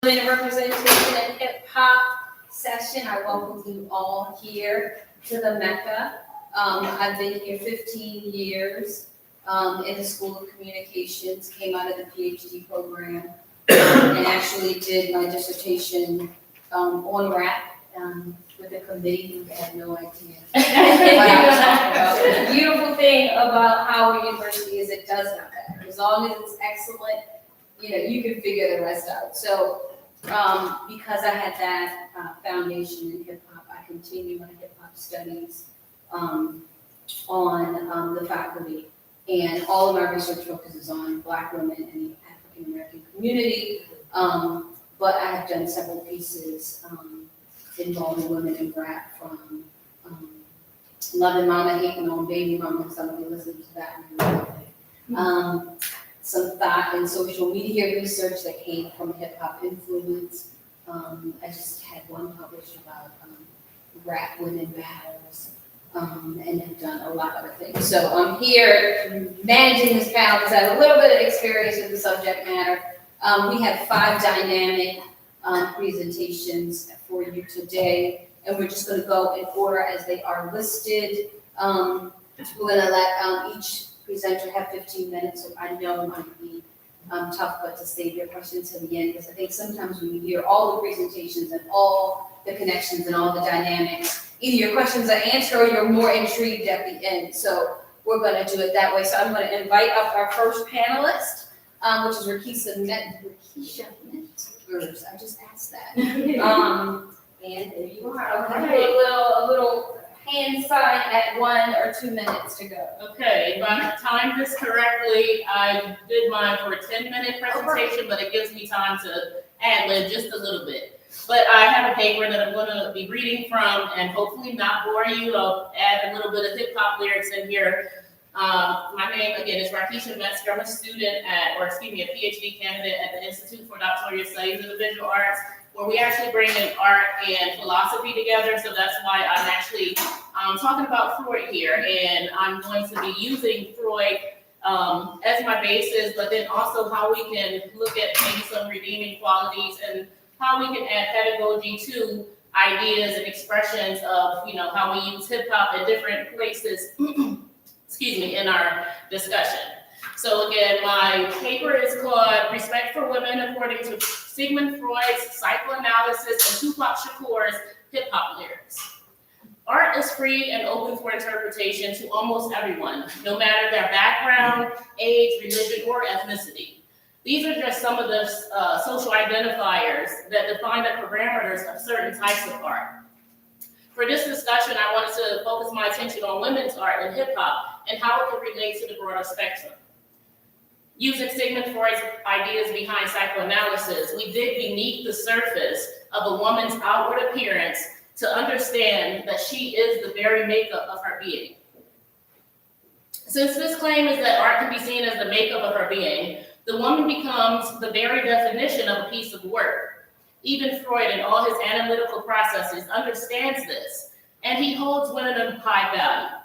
Women representation and hip hop session. I welcome you all here to the Mecca. I've been here 15 years in the School of Communications, came out of the PhD program, and actually did my dissertation on rap with a committee who had no idea what I was talking about. The beautiful thing about Howard University is it does not matter. As long as it's excellent, you can figure the rest out. So, because I had that foundation in hip hop, I continue my hip hop studies on the faculty, and all of my research focuses on Black women and the African American community. But I have done several pieces involving women in rap, from Loving Mama, Hating on Baby Mama. Somebody listened to that one. Some thought and social media research that came from hip hop influence. I just had one published about rap women battles, and have done a lot of other things. So I'm here managing this panel because I have a little bit of experience with the subject matter. We have 5 dynamic presentations for you today, and we're just going to go in order as they are listed. We're going to let each presenter have 15 minutes, so I know it might be tough, but to save your questions to the end, because I think sometimes when you hear all the presentations and all the connections and all the dynamics, either your questions are answered or you're more intrigued at the end. So we're going to do it that way. So I'm going to invite up our first panelist, which is Rikiesha Metzger. I just asked that. And there you are. Okay. A little hand sign at 1 or 2 minutes to go. Okay, if I timed this correctly, I did mine for a 10-minute presentation, but it gives me time to ad-lib just a little bit. But I have a paper that I'm going to be reading from, and hopefully not bore you. I'll add a little bit of hip-hop lyrics in here. My name, again, is Rikiesha Metzger. I'm a student a PhD candidate at the Institute for Doctoral Studies in the Visual Arts, where we actually bring in art and philosophy together. So that's why I'm actually talking about Freud here. And I'm going to be using Freud as my basis, but then also how we can look at maybe some redeeming qualities and how we can add pedagogy to ideas and expressions of, how we use hip hop at different places, in our discussion. So again, my paper is called Respect for Women According to Sigmund Freud's Psychoanalysis and Tupac Shakur's Hip Hop Lyrics. Art is free and open for interpretation to almost everyone, no matter their background, age, religion, or ethnicity. These are just some of the social identifiers that define the parameters of certain types of art. For this discussion, I wanted to focus my attention on women's art and hip hop and how it can relate to the broader spectrum. Using Sigmund Freud's ideas behind psychoanalysis, we dig beneath the surface of a woman's outward appearance to understand that she is the very makeup of her being. Since this claim is that art can be seen as the makeup of her being, the woman becomes the very definition of a piece of work. Even Freud, in all his analytical processes, understands this, and he holds women of high value.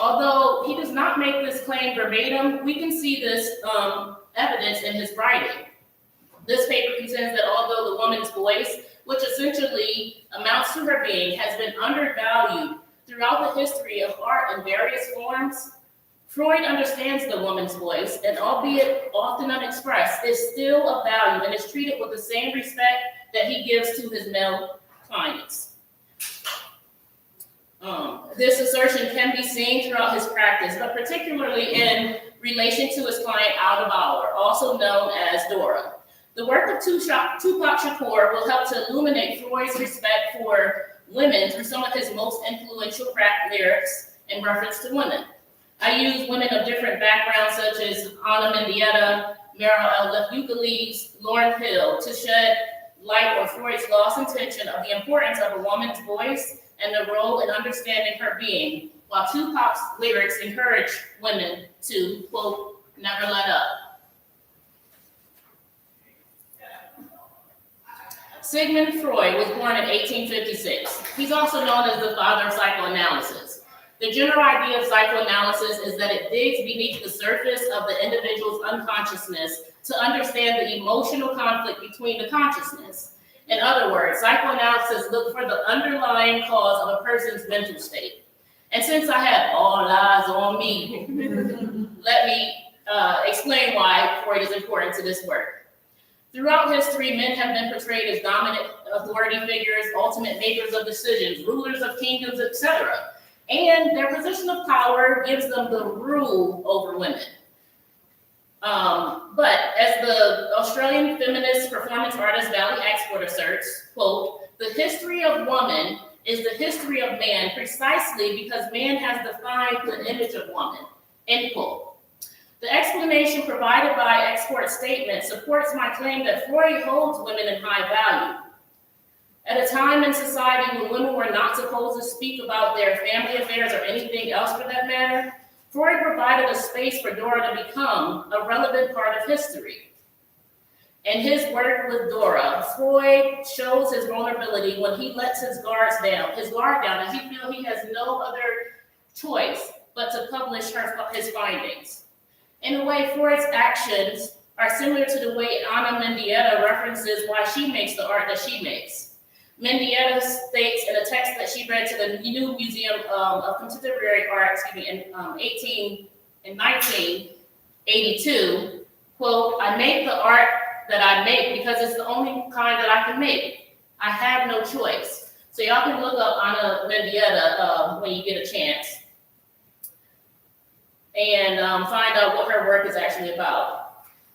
Although he does not make this claim verbatim, we can see this evidence in his writing. This paper contends that although the woman's voice, which essentially amounts to her being, has been undervalued throughout the history of art in various forms, Freud understands the woman's voice, and albeit often unexpressed, is still of value and is treated with the same respect that he gives to his male clients. This assertion can be seen throughout his practice, but particularly in relation to his client Out of Hour, also known as Dora. The work of Tupac Shakur will help to illuminate Freud's respect for women through some of his most influential rap lyrics in reference to women. I use women of different backgrounds, such as Anna Mendieta, Meryl L. Euclides, Lauryn Hill, to shed light on Freud's lost intention of the importance of a woman's voice and the role in understanding her being, while Tupac's lyrics encourage women to, quote, never let up. Sigmund Freud was born in 1856. He's also known as the father of psychoanalysis. The general idea of psychoanalysis is that it digs beneath the surface of the individual's unconsciousness to understand the emotional conflict between the consciousness. In other words, psychoanalysis looks for the underlying cause of a person's mental state. And since I have all eyes on me, let me explain why Freud is important to this work. Throughout history, men have been portrayed as dominant authority figures, ultimate makers of decisions, rulers of kingdoms, etc. And their position of power gives them the rule over women. But as the Australian feminist performance artist Valley Export asserts, quote, the history of woman is the history of man precisely because man has defined the image of woman, end quote. The explanation provided by Export's statement supports my claim that Freud holds women in high value. At a time in society when women were not supposed to speak about their family affairs or anything else for that matter, Freud provided a space for Dora to become a relevant part of history. In his work with Dora, Freud shows his vulnerability when he lets his guard down, and he feels he has no other choice but to publish his findings. In a way, Freud's actions are similar to the way Anna Mendieta references why she makes the art that she makes. Mendieta states in a text that she read to the New Museum of Contemporary Art in 1982, quote, I make the art that I make because it's the only kind that I can make. I have no choice. So y'all can look up Anna Mendieta when you get a chance and find out what her work is actually about.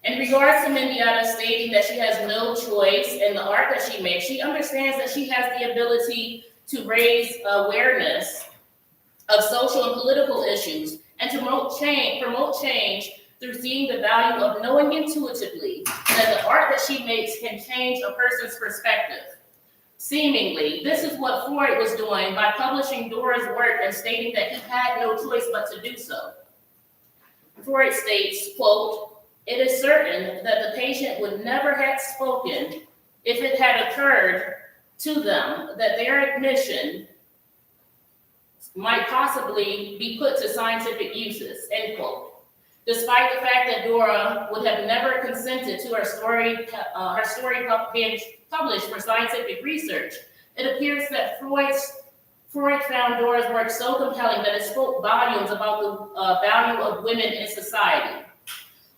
In regards to Mendieta stating that she has no choice in the art that she makes, she understands that she has the ability to raise awareness of social and political issues and to promote change through seeing the value of knowing intuitively that the art that she makes can change a person's perspective. Seemingly, this is what Freud was doing by publishing Dora's work and stating that he had no choice but to do so. Freud states, quote, it is certain that the patient would never have spoken if it had occurred to them that their admission might possibly be put to scientific uses, end quote. Despite the fact that Dora would have never consented to her story being published for scientific research, it appears that Freud found Dora's work so compelling that it spoke volumes about the value of women in society.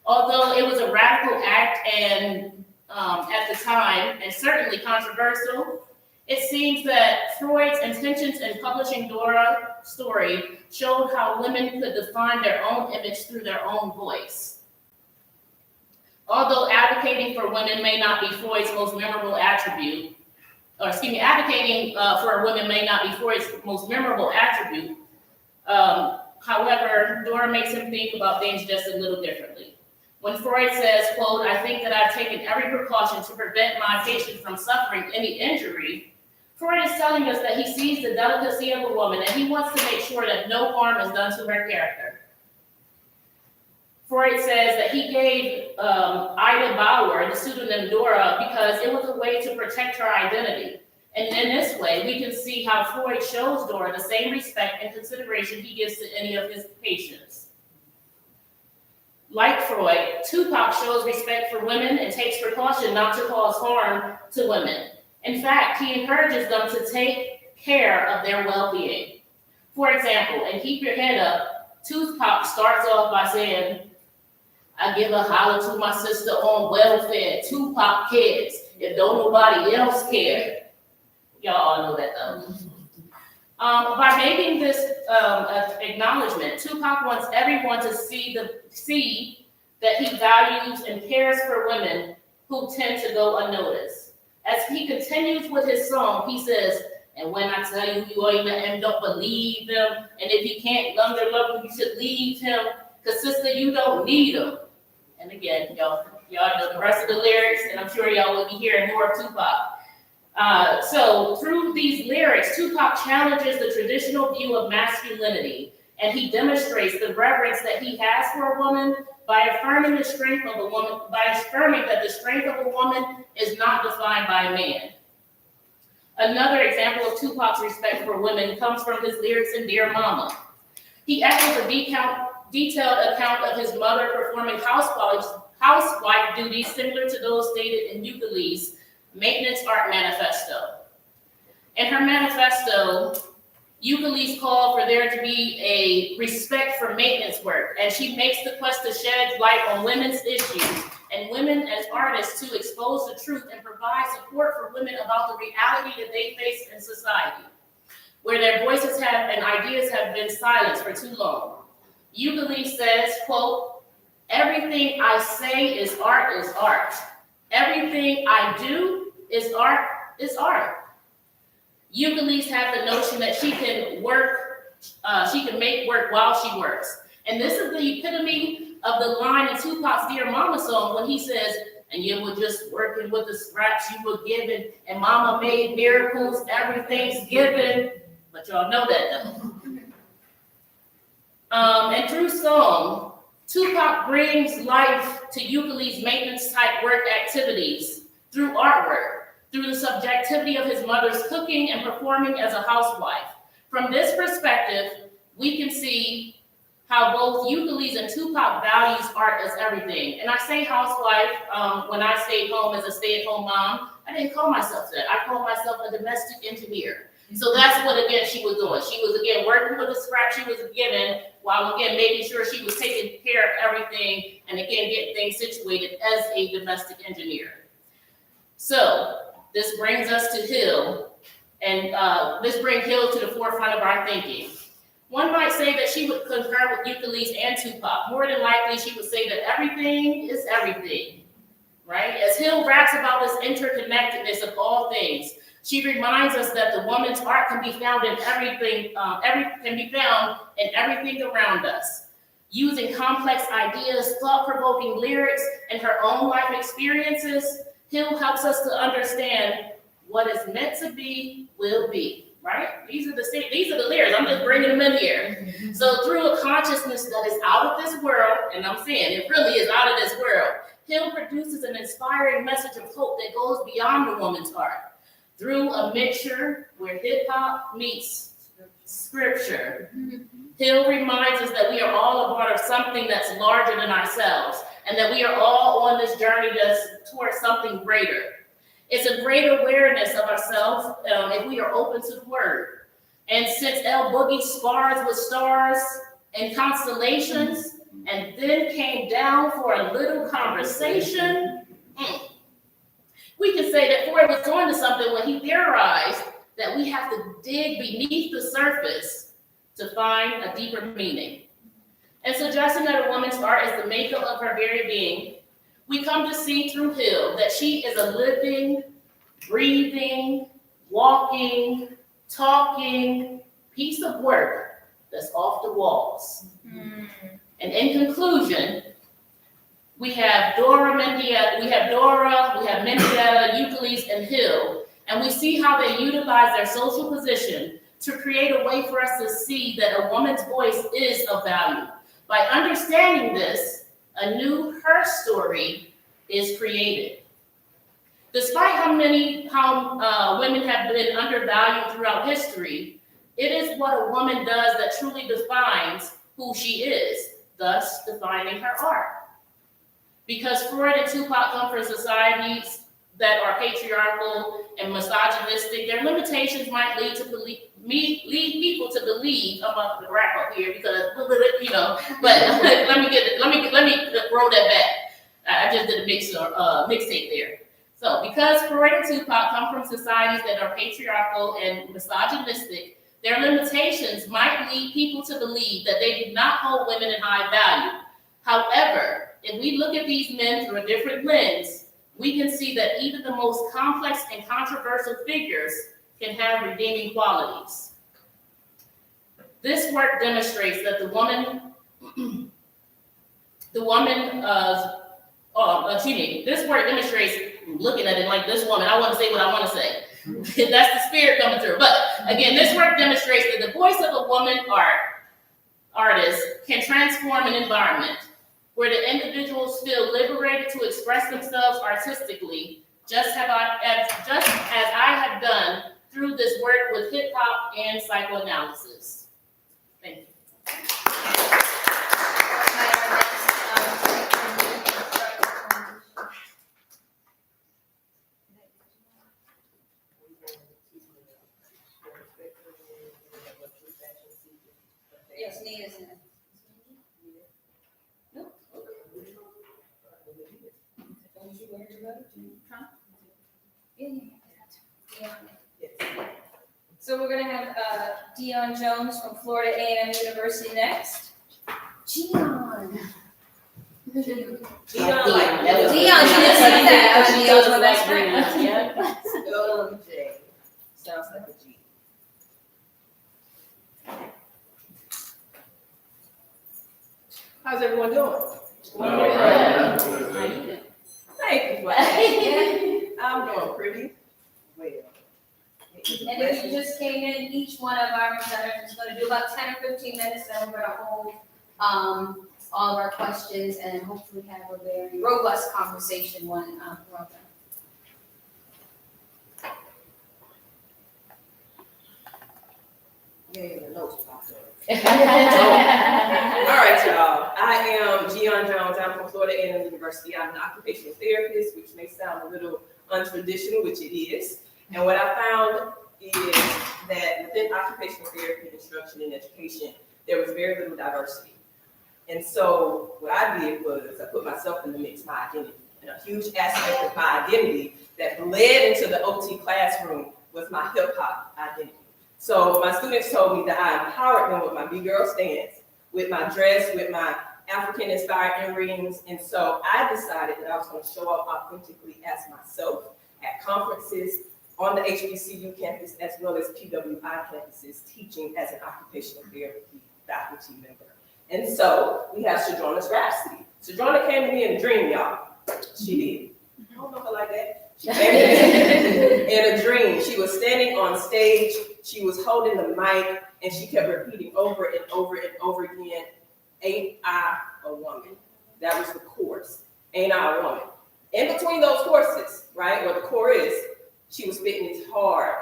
Although it was a radical act and at the time, and certainly controversial, it seems that Freud's intentions in publishing Dora's story showed how women could define their own image through their own voice. Although advocating for women may not be Freud's most memorable attribute, advocating for women may not be Freud's most memorable attribute, however, Dora makes him think about things just a little differently. When Freud says, quote, I think that I've taken every precaution to prevent my patient from suffering any injury, Freud is telling us that he sees the delicacy of a woman and he wants to make sure that no harm is done to her character. Freud says that he gave Ida Bauer the pseudonym Dora because it was a way to protect her identity. And in this way, we can see how Freud shows Dora the same respect and consideration he gives to any of his patients. Like Freud, Tupac shows respect for women and takes precaution not to cause harm to women. In fact, he encourages them to take care of their well-being. For example, in Keep Your Head Up, Tupac starts off by saying, I give a holler to my sister on welfare, Tupac cares, if don't nobody else care. Y'all all know that though. By making this acknowledgement, Tupac wants everyone to see that he values and cares for women who tend to go unnoticed. As he continues with his song, he says, and when I tell you you ain't and don't believe him, and if you can't love him, you should leave him, because sister, you don't need him. And again, y'all know the rest of the lyrics, and I'm sure y'all will be hearing more of Tupac. So through these lyrics, Tupac challenges the traditional view of masculinity, and he demonstrates the reverence that he has for a woman by affirming the strength of a woman, by affirming that the strength of a woman is not defined by a man. Another example of Tupac's respect for women comes from his lyrics in Dear Mama. He echoes a detailed account of his mother performing housewife duties similar to those stated in Ukulele's Maintenance Art Manifesto. In her manifesto, Ukulele called for there to be a respect for maintenance work, and she makes the quest to shed light on women's issues and women as artists to expose the truth and provide support for women about the reality that they face in society, where their voices have and ideas have been silenced for too long. Ukulele says, quote, "Everything I say is art is art. Everything I do is art is art." Ukuleles have the notion that she can make work while she works. And this is the epitome of the line in Tupac's Dear Mama song when he says, "And you were just working with the scraps you were given, and mama made miracles every Thanksgiving." But y'all know that though. And through song, Tupac brings life to Ukulele's maintenance type work activities through artwork, through the subjectivity of his mother's cooking and performing as a housewife. From this perspective, we can see how both Ukulele and Tupac values art as everything. And I say housewife when I stayed home as a stay-at-home mom. I didn't call myself that. I called myself a domestic engineer. So that's what, again, she was doing. She was, again, working with the scraps she was given, while, again, making sure she was taking care of everything and, again, getting things situated as a domestic engineer. So this brings us to Hill, and this brings Hill to the forefront of our thinking. One might say that she would concur with Ukulele and Tupac. More than likely, she would say that everything is everything, right? As Hill raps about this interconnectedness of all things, she reminds us that the woman's art can be found in everything, can be found in everything around us. Using complex ideas, thought-provoking lyrics, and her own life experiences, Hill helps us to understand what is meant to be will be, right? These are the lyrics. I'm just bringing them in here. So through a consciousness that is out of this world, and I'm saying it really is out of this world, Hill produces an inspiring message of hope that goes beyond the woman's art. Through a mixture where hip-hop meets scripture, Hill reminds us that we are all a part of something that's larger than ourselves, and that we are all on this journey that's towards something greater. It's a great awareness of ourselves if we are open to the word. And since El Boogie spars with stars and constellations, and then came down for a little conversation, we can say that Freud was on to something when he theorized that we have to dig beneath the surface to find a deeper meaning. And suggesting that a woman's art is the makeup of her very being, we come to see through Hill that she is a living, breathing, walking, talking piece of work that's off the walls. And in conclusion, we have Mendieta, Ukulele, and Hill, and we see how they utilize their social position to create a way for us to see that a woman's voice is of value. By understanding this, a new her story is created. Despite how women have been undervalued throughout history, it is what a woman does that truly defines who she is, thus defining her art. Because Freud and Tupac come from societies that are patriarchal and misogynistic, their limitations might lead people to believe. I'm about to wrap up here because but let me roll that back. I just did a mixtape there. So because Freud and Tupac come from societies that are patriarchal and misogynistic, their limitations might lead people to believe that they do not hold women in high value. However, if we look at these men through a different lens, we can see that even the most complex and controversial figures can have redeeming qualities. This work demonstrates that this work demonstrates, looking at it like this woman, I want to say what I want to say. That's the spirit coming through. But again, this work demonstrates that the voice of a woman artist can transform an environment where the individuals feel liberated to express themselves artistically, just as I have done through this work with hip hop and psychoanalysis. Thank you. Yes, Nia's in it. No? Don't you worry about it? Huh? Yeah. So we're gonna have Dion Jones from Florida A&M University next. Jian. Dion, Dion, she didn't say that. Dion's my best friend. Yeah. Spelled with a J. Sounds like a G. How's everyone doing? Thank you for asking. I'm doing pretty well. And if you just came in, each one of our presenters is gonna do about 10 or 15 minutes, then we're gonna hold all of our questions and hopefully have a very robust conversation one throughout them. Yeah, the notes popped up. All right, y'all. I am Jian Jones. I'm from Florida A&M University. I'm an occupational therapist, which may sound a little untraditional, which it is. And what I found is that within occupational therapy, instruction, and education, there was very little diversity. And so what I did was I put myself in the mix, my identity. And a huge aspect of my identity that bled into the OT classroom was my hip hop identity. So my students told me that I empowered them with my big girl stance, with my dress, with my African-inspired earrings. And so I decided that I was going to show up authentically as myself at conferences on the HBCU campus, as well as PWI campuses, teaching as an occupational therapy faculty member. And so we have Sojourner's Rapsody. Sojourner came to me in a dream, y'all. She did. I don't know her like that. She came in a dream. She was standing on stage. She was holding the mic, and she kept repeating over and over and over again, "Ain't I a woman?" That was the chorus. "Ain't I a woman?" In between those choruses, right, where the chorus, she was spitting these hard,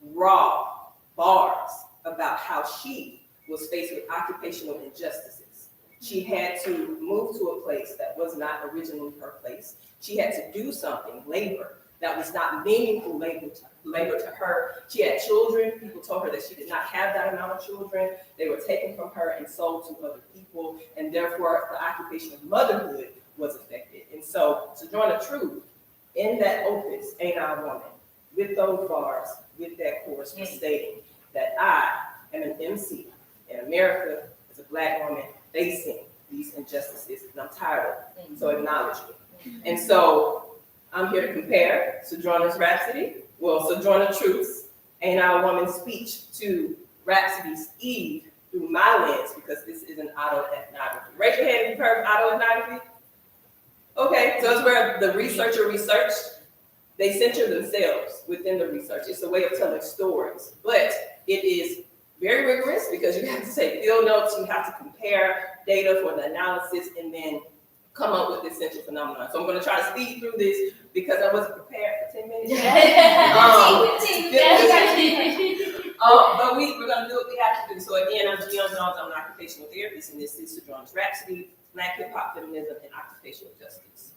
raw bars about how she was faced with occupational injustices. She had to move to a place that was not originally her place. She had to do something, labor, that was not meaningful labor to her. She had children. People told her that she did not have that amount of children. They were taken from her and sold to other people, and therefore the occupation of motherhood was affected. And so Sojourner Truth, in that opus, "Ain't I a Woman," with those bars, with that chorus, was stating that I am an MC in America as a Black woman facing these injustices, and I'm tired of them. So acknowledge me. And so I'm here to compare Sojourner's Rhapsody, Sojourner Truth's "Ain't I a Woman" speech to Rhapsody's Eve through my lens, because this is an autoethnography. Raise your hand if you've heard of autoethnography. Okay, so it's where the researcher researched. They center themselves within the research. It's a way of telling stories, but it is very rigorous because you have to take field notes, you have to compare data for the analysis, and then come up with this central phenomenon. So I'm going to try to speed through this because I wasn't prepared for 10 minutes. But we're going to do what we have to do. So again, I'm Jian Jones. I'm an occupational therapist, and this is Sojourner's Rhapsody, Black Hip Hop, Feminism, and Occupational Justice.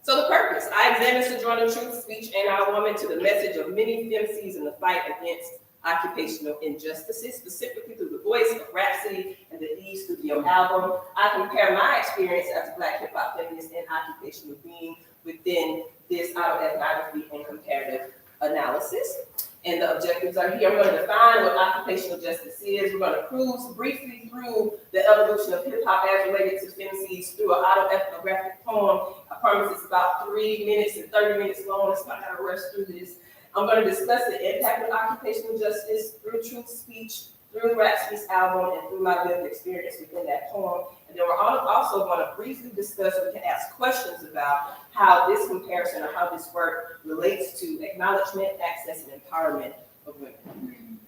So the purpose, I examine Sojourner Truth's speech, "Ain't I a Woman," to the message of many femces in the fight against occupational injustices, specifically through the voice of Rapsody and the E Studio album. I compare my experience as a Black hip hop feminist and occupational being within this autoethnography and comparative analysis. And the objectives are here. I'm going to define what occupational justice is. We're going to cruise briefly through the evolution of hip hop as related to femces through an autoethnographic poem. I promise it's about 3 minutes and 30 minutes long, so I got to rush through this. I'm going to discuss the impact of occupational justice through Truth's speech, through Rapsody's album, and through my lived experience within that poem. And then we're also going to briefly discuss, or we can ask questions about how this comparison or how this work relates to acknowledgement, access, and empowerment of women.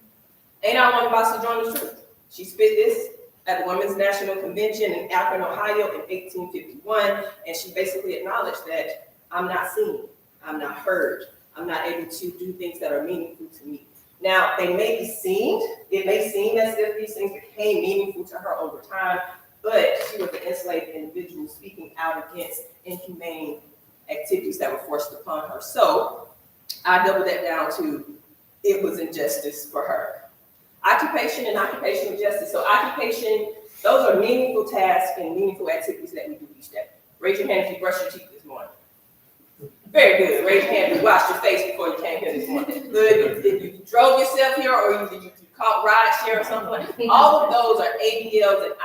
Ain't I a Woman by Sojourner Truth. She spit this at the Women's National Convention in Akron, Ohio in 1851, and she basically acknowledged that I'm not seen, I'm not heard, I'm not able to do things that are meaningful to me. Now, it may seem as if these things became meaningful to her over time, but she was an enslaved individual speaking out against inhumane activities that were forced upon her. So I doubled that down to it was injustice for her. Occupation and occupational justice. So occupation, those are meaningful tasks and meaningful activities that we do each day. Raise your hand if you brushed your teeth this morning. Very good. Raise your hand if you washed your face before you came here this morning. Good. If you drove yourself here or you caught ride share or something, all of those are ADLs and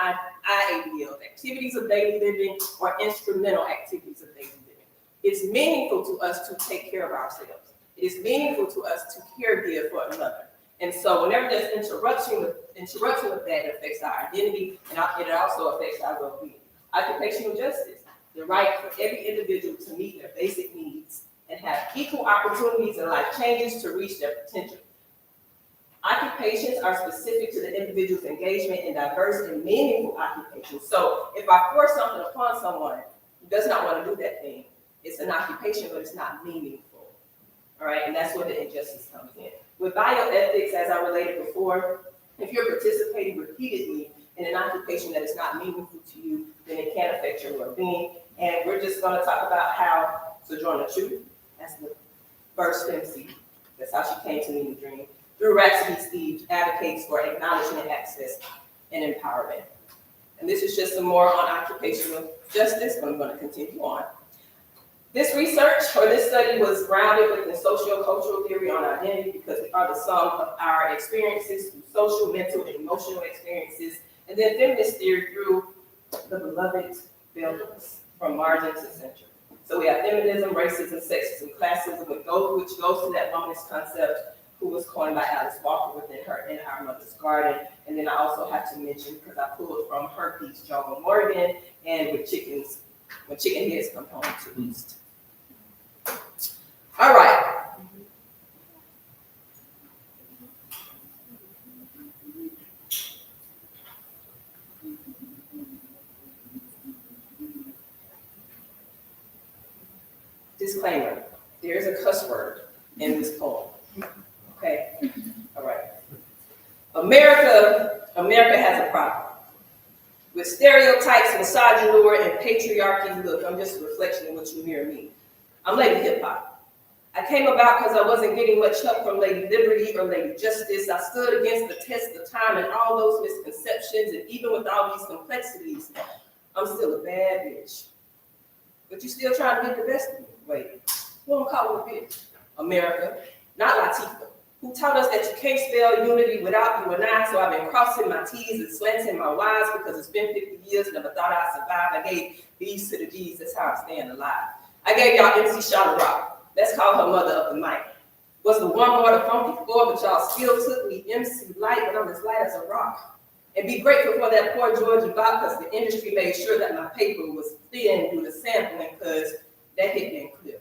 IADLs, activities of daily living or instrumental activities of daily living. It's meaningful to us to take care of ourselves. It is meaningful to us to caregive for another. And so whenever there's interruption with that, it affects our identity and it also affects our well-being. Occupational justice, the right for every individual to meet their basic needs and have equal opportunities and life changes to reach their potential. Occupations are specific to the individual's engagement in diverse and meaningful occupations. So if I force something upon someone who does not want to do that thing, it's an occupation, but it's not meaningful. All right, and that's where the injustice comes in. With bioethics, as I related before, if you're participating repeatedly in an occupation that is not meaningful to you, then it can affect your well-being. And we're just going to talk about how Sojourner, as the first MC, that's how she came to me in the dream, through Rapsody's speech, advocates for acknowledgement, access, and empowerment. And this is just some more on occupational justice, but I'm going to continue on. This research, or this study, was grounded within socio-cultural theory on identity because we are the sum of our experiences through social, mental, and emotional experiences, and then feminist theory through the beloved buildings from margin to center. So we have feminism, racism, sexism, classism, which goes to that womanist concept who was coined by Alice Walker within her In Our Mother's Garden. And then I also have to mention, because I pulled from her piece, Joan Morgan, and when chicken heads come home to roost. All right. Disclaimer, there's a cuss word in this poem. Okay? All right. America has a problem with stereotypes, misogyny, and patriarchy. Look, I'm just a reflection of what you hear me. I'm Lady Hip Hop. I came about because I wasn't getting much help from Lady Liberty or Lady Justice. I stood against the test of time and all those misconceptions, and even with all these complexities, I'm still a bad bitch. But you still trying to get the best of me. Wait, who I'm calling a bitch? America, not Latifah, who taught us that you can't spell unity without you and I, so I've been crossing my T's and slanting my Y's because it's been 50 years, never thought I'd survive. I gave B's to the G's, that's how I'm staying alive. I gave y'all MC Charlotte Rock. Let's call her mother of the mic. Was the one more the funky four, but y'all still took me MC light, but I'm as light as a rock. And be grateful for that poor Georgia Bob, because the industry made sure that my paper was thin through the sampling, because that hit me clear.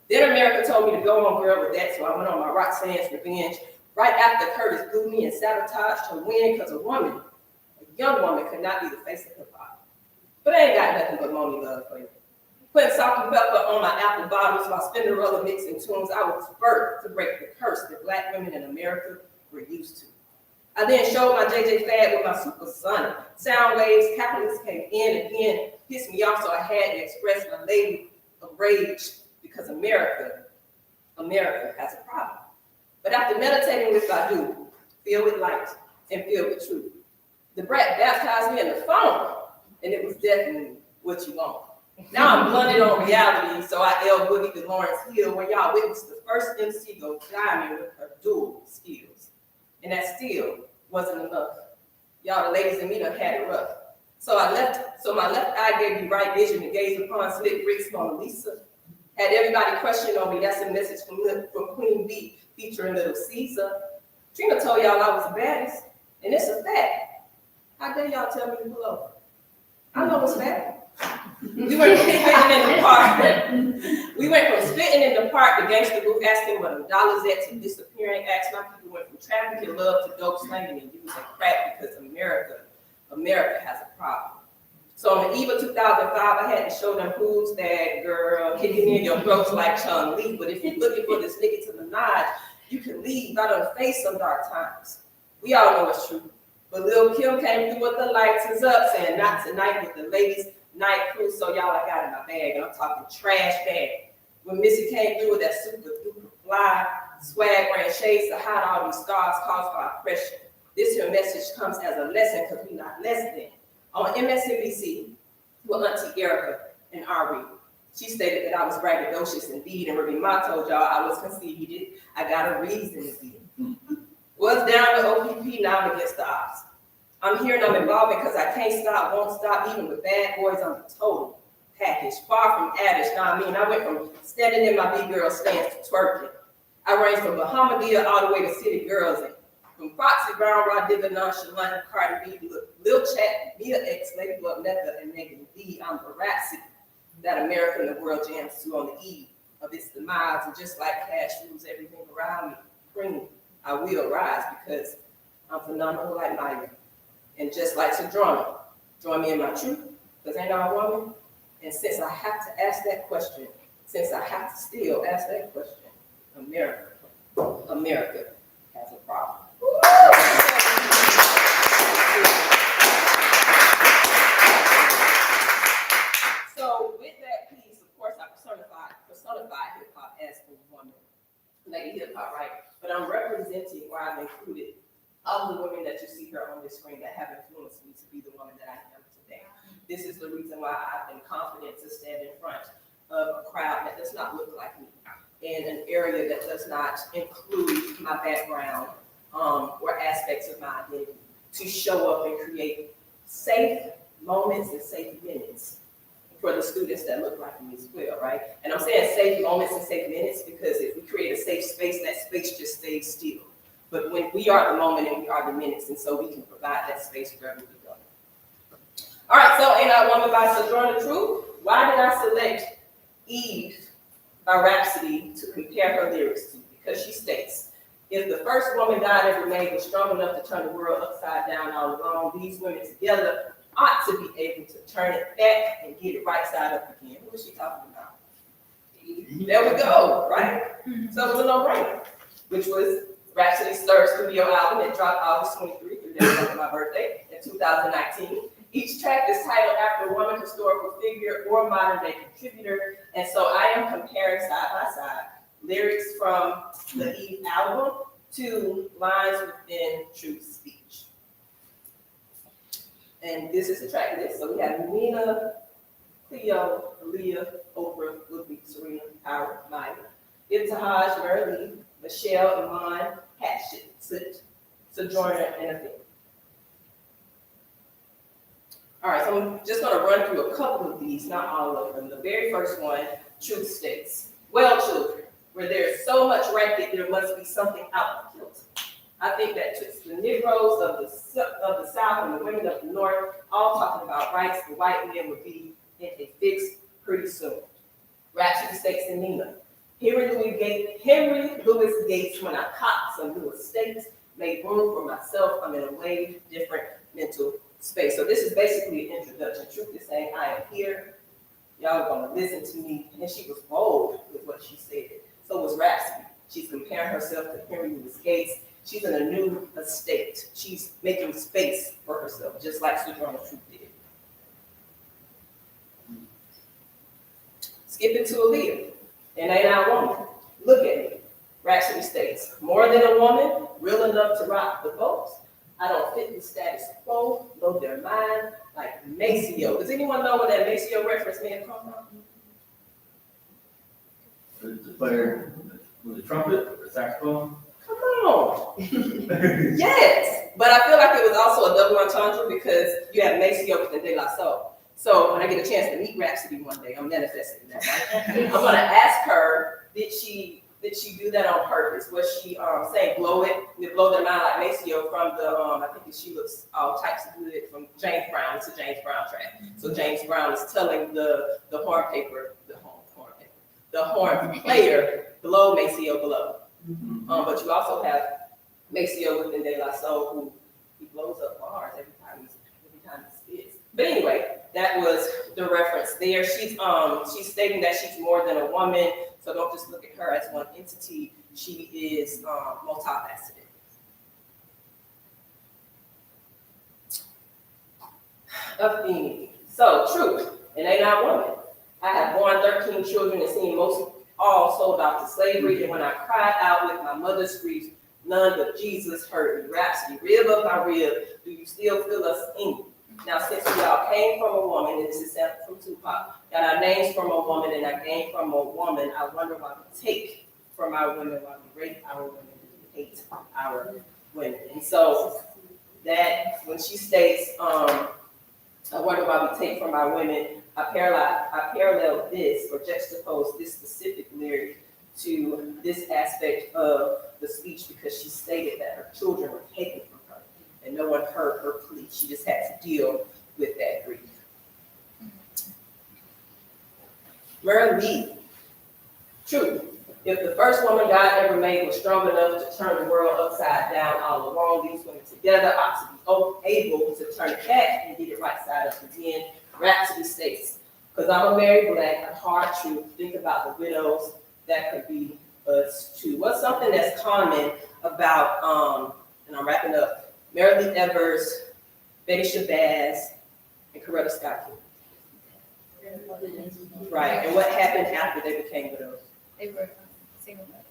Then America told me to go on girl with that, so I went on my Roxanne's revenge. Right after Curtis blew me and sabotaged her win, because a young woman could not be the face of hip hop. But I ain't got nothing but Moni love for you. Putting salt and pepper on my apple bottles while Spinderella mixing tunes, I was birthed to break the curse that Black women in America were used to. I then showed my JJ Fad with my supersonic sound waves. Capitalists came in and then pissed me off, so I had to express my lady of rage because America has a problem. But after meditating with Badu, filled with light and filled with truth, the brat baptized me in the phone, and it was definitely what you want. Now I'm blunted on reality, so I L Boogie to Lawrence Hill when y'all witnessed the first MC go diamond with her dual skills. And that still wasn't enough. Y'all, the ladies and me done had it rough. So my left eye gave me right vision to gaze upon Slick Rick's Mona Lisa. Had everybody crushing on me, that's a message from Queen Bee featuring Little Caesar. Trina told y'all I was the baddest, and it's a fact. How dare y'all tell me to pull over? I know it's fact. We went from spitting in the park. We went from spitting in the park to gangster group asking where the dollars at to disappearing acts. My people went from trafficking love to dope slanging and using crack because America has a problem. So on the eve of 2005, I had to show them who's that girl kicking in your throats like Chun Li. But if you're looking for this nigga to Minaj, You can leave. I done faced some dark times. We all know it's true. But Lil Kim came through with the lights is up, saying not tonight with the ladies' night crew. So y'all, I got in my bag, and I'm talking trash bag. When Missy came through with that super duper fly swag, wearing shades to hide all these scars caused by oppression. This here message comes as a lesson because we're not less than. On MSNBC with Auntie Erica and Ari, she stated that I was braggadocious indeed, and Ruby Ma told y'all I was conceited. I got a reason to be. Was down with OPP, now I'm against the odds. I'm here and I'm involved because I can't stop, won't stop, even with bad boys, I'm the total package. Far from addict, I went from standing in my big girl stance to twerking. I ranged from Bahamadia all the way to City Girls, and from Foxy Brown, Rod Digger, Nonchalant, Cardi B, Lil Chat, Mia X, Ladybug, Mecca, and Megan D. I'm the Rapsody that America and the world jams to on the eve of its demise. And just like cashews, everything around me, Greene, I will rise because I'm phenomenal like Lyneia. And just like Sojourner, join me in my truth, because ain't I a woman? And since I have to ask that question, since I have to still ask that question, America has a problem. So with that piece, of course, I personified hip hop as a woman, lady hip hop, right? But I'm representing, or I've included, all the women that you see here on this screen that have influenced me to be the woman that I am today. This is the reason why I've been confident to stand in front of a crowd that does not look like me, in an area that does not include my background or aspects of my identity, to show up and create safe moments and safe minutes for the students that look like me as well, right? And I'm saying safe moments and safe minutes because if we create a safe space, that space just stays still. But when we are the moment and we are the minutes, and so we can provide that space wherever we go. All right, so Ain't I a Woman by Sojourner Truth. Why did I select Eve by Rapsody to compare her lyrics to? Because she states, if the first woman God ever made was strong enough to turn the world upside down all alone, these women together ought to be able to turn it back and get it right side up again. What is she talking about? There we go, right? So it was a no-brainer, which was Rapsody's third studio album. It dropped August 23, 3 days after my birthday, in 2019. Each track is titled after a woman, historical figure, or modern-day contributor. And so I am comparing side by side lyrics from the Eve album to lines within Truth Speech. And this is the track list. So we have Nina, Cleo, Aaliyah, Oprah, Ludwig, Serena, Howard, Maya, Ibtihaj, Mary Lee, Michelle, Iman, Hatchet, Sojourner, and Athena. All right, so I'm just going to run through a couple of these, not all of them. The very first one, Truth states, well, children, where there's so much racket, there must be something out of kilter. I think that the Negroes of the South and the women of the North, all talking about rights, the white men would be in a fix pretty soon. Rapsody states in Nina, Henry Louis Gates, when I caught some new estates, made room for myself, I'm in a way different mental space. So this is basically an introduction. Truth is saying, I am here, y'all are gonna listen to me. And she was bold with what she said. So was Rapsody. She's comparing herself to Henry Louis Gates. She's in a new estate. She's making space for herself, just like Sojourner Truth did. Skipping to Aaliyah, and Ain't I a Woman? Look at me. Rapsody states, more than a woman, real enough to rock the boat. I don't fit the status quo, blow their mind like Maceo. Does anyone know what that Maceo reference may have come from? The player with the trumpet or saxophone? Come on. Yes, but I feel like it was also a double entendre because you have Maceo with De La Soul. So when I get a chance to meet Rapsody one day, I'm manifesting that, right? I'm gonna ask her, did she do that on purpose? Was she saying blow their mind like Maceo from the I think she looks all types of good from James Brown. It's a James Brown track. So James Brown is telling the horn player blow Maceo below. But you also have Maceo within De La Soul who he blows up bars every time he spits. But anyway, that was the reference there. She's stating that she's more than a woman. So don't just look at her as one entity. she is multifaceted. Affinity. So, truth, and they not woman. I have borne 13 children and seen most all sold out to slavery, and when I cried out with my mother's grief, none but Jesus heard me. Rapsody, rib up my rib, do you still feel us in you? Now, since we all came from a woman, and this is sample from Tupac, got our names from a woman, and I came from a woman, I wonder why we take from our women, why we rape our women, and we hate our women. And so, that, when she states, I wonder why we take from our women, I parallel this, or juxtapose this specific lyric to this aspect of the speech, because she stated that her children were taken from her and no one heard her plea. She just had to deal with that grief. Merely, true. If the first woman God ever made was strong enough to turn the world upside down all along, these women together ought to be able to turn it back and get it right side up again. Rapsody states, because I'm a married black, a hard truth, think about the widows, that could be us too. What's something that's common about, and I'm wrapping up, Marilee Evers, Betty Shabazz, and Coretta Scott King. Right, and what happened after they became widows? They were single mothers.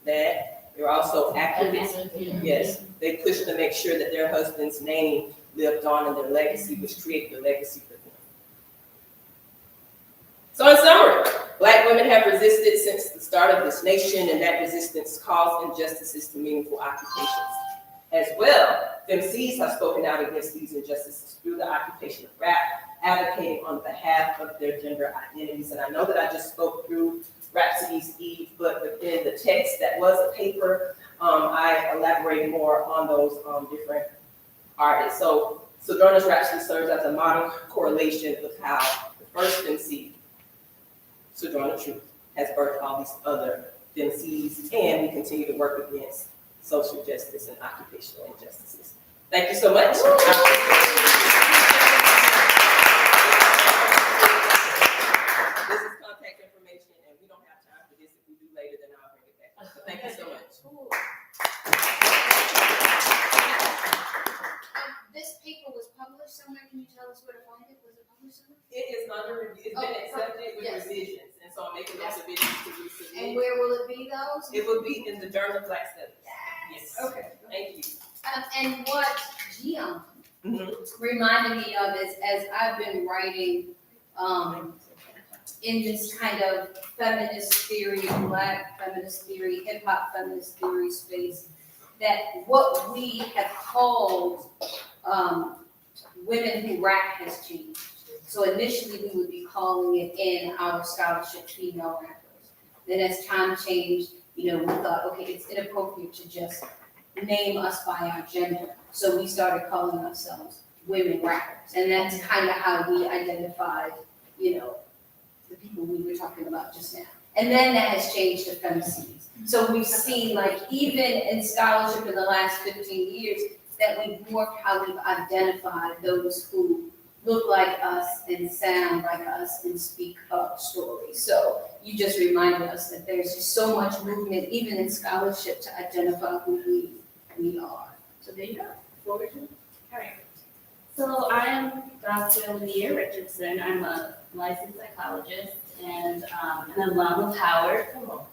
That they were also activists. Yes, they pushed to make sure that their husband's name lived on in their legacy, which created a legacy for them. So in summary, Black women have resisted since the start of this nation, and that resistance caused injustices to meaningful occupations. As well, MCs have spoken out against these injustices through the occupation of rap, advocating on behalf of their gender identities. And I know that I just spoke through Rapsody's Eve, but within the text that was a paper, I elaborated more on those different artists. So Sojourner's Rhapsody serves as a modern correlation of how the first MC, Sojourner Truth, has birthed all these other MCs, and we continue to work against social justice and occupational injustices. Thank you so much. This is contact information, and we don't have time for this. If we do later, then I'll bring it back. So thank you so much. This paper was published somewhere. Can you tell us where to find it? Was it published somewhere? It is under review. It's been accepted with revisions, and so I'm making those revisions to resubmit. And where will it be, those? It will be in the Journal of Black Studies. Yes. Okay. Thank you. And what Jian reminded me of is, as I've been writing in this kind of feminist theory, Black feminist theory, hip hop feminist theory space, that what we have called women who rap has changed. So initially we would be calling it in our scholarship female rappers. Then as time changed, we thought, okay, it's inappropriate to just name us by our gender. So we started calling ourselves women rappers. And that's kind of how we identified, the people we were talking about just now. And then that has changed to femicides. So we've seen, even in scholarship in the last 15 years, that we've morphed how we've identified those who look like us and sound like us and speak up stories. So you just reminded us that there's just so much movement, even in scholarship, to identify who we are. So there you go. Forward to you. All right. So I am Dr. Lyneia Richardson. I'm a licensed psychologist and an alum of Howard.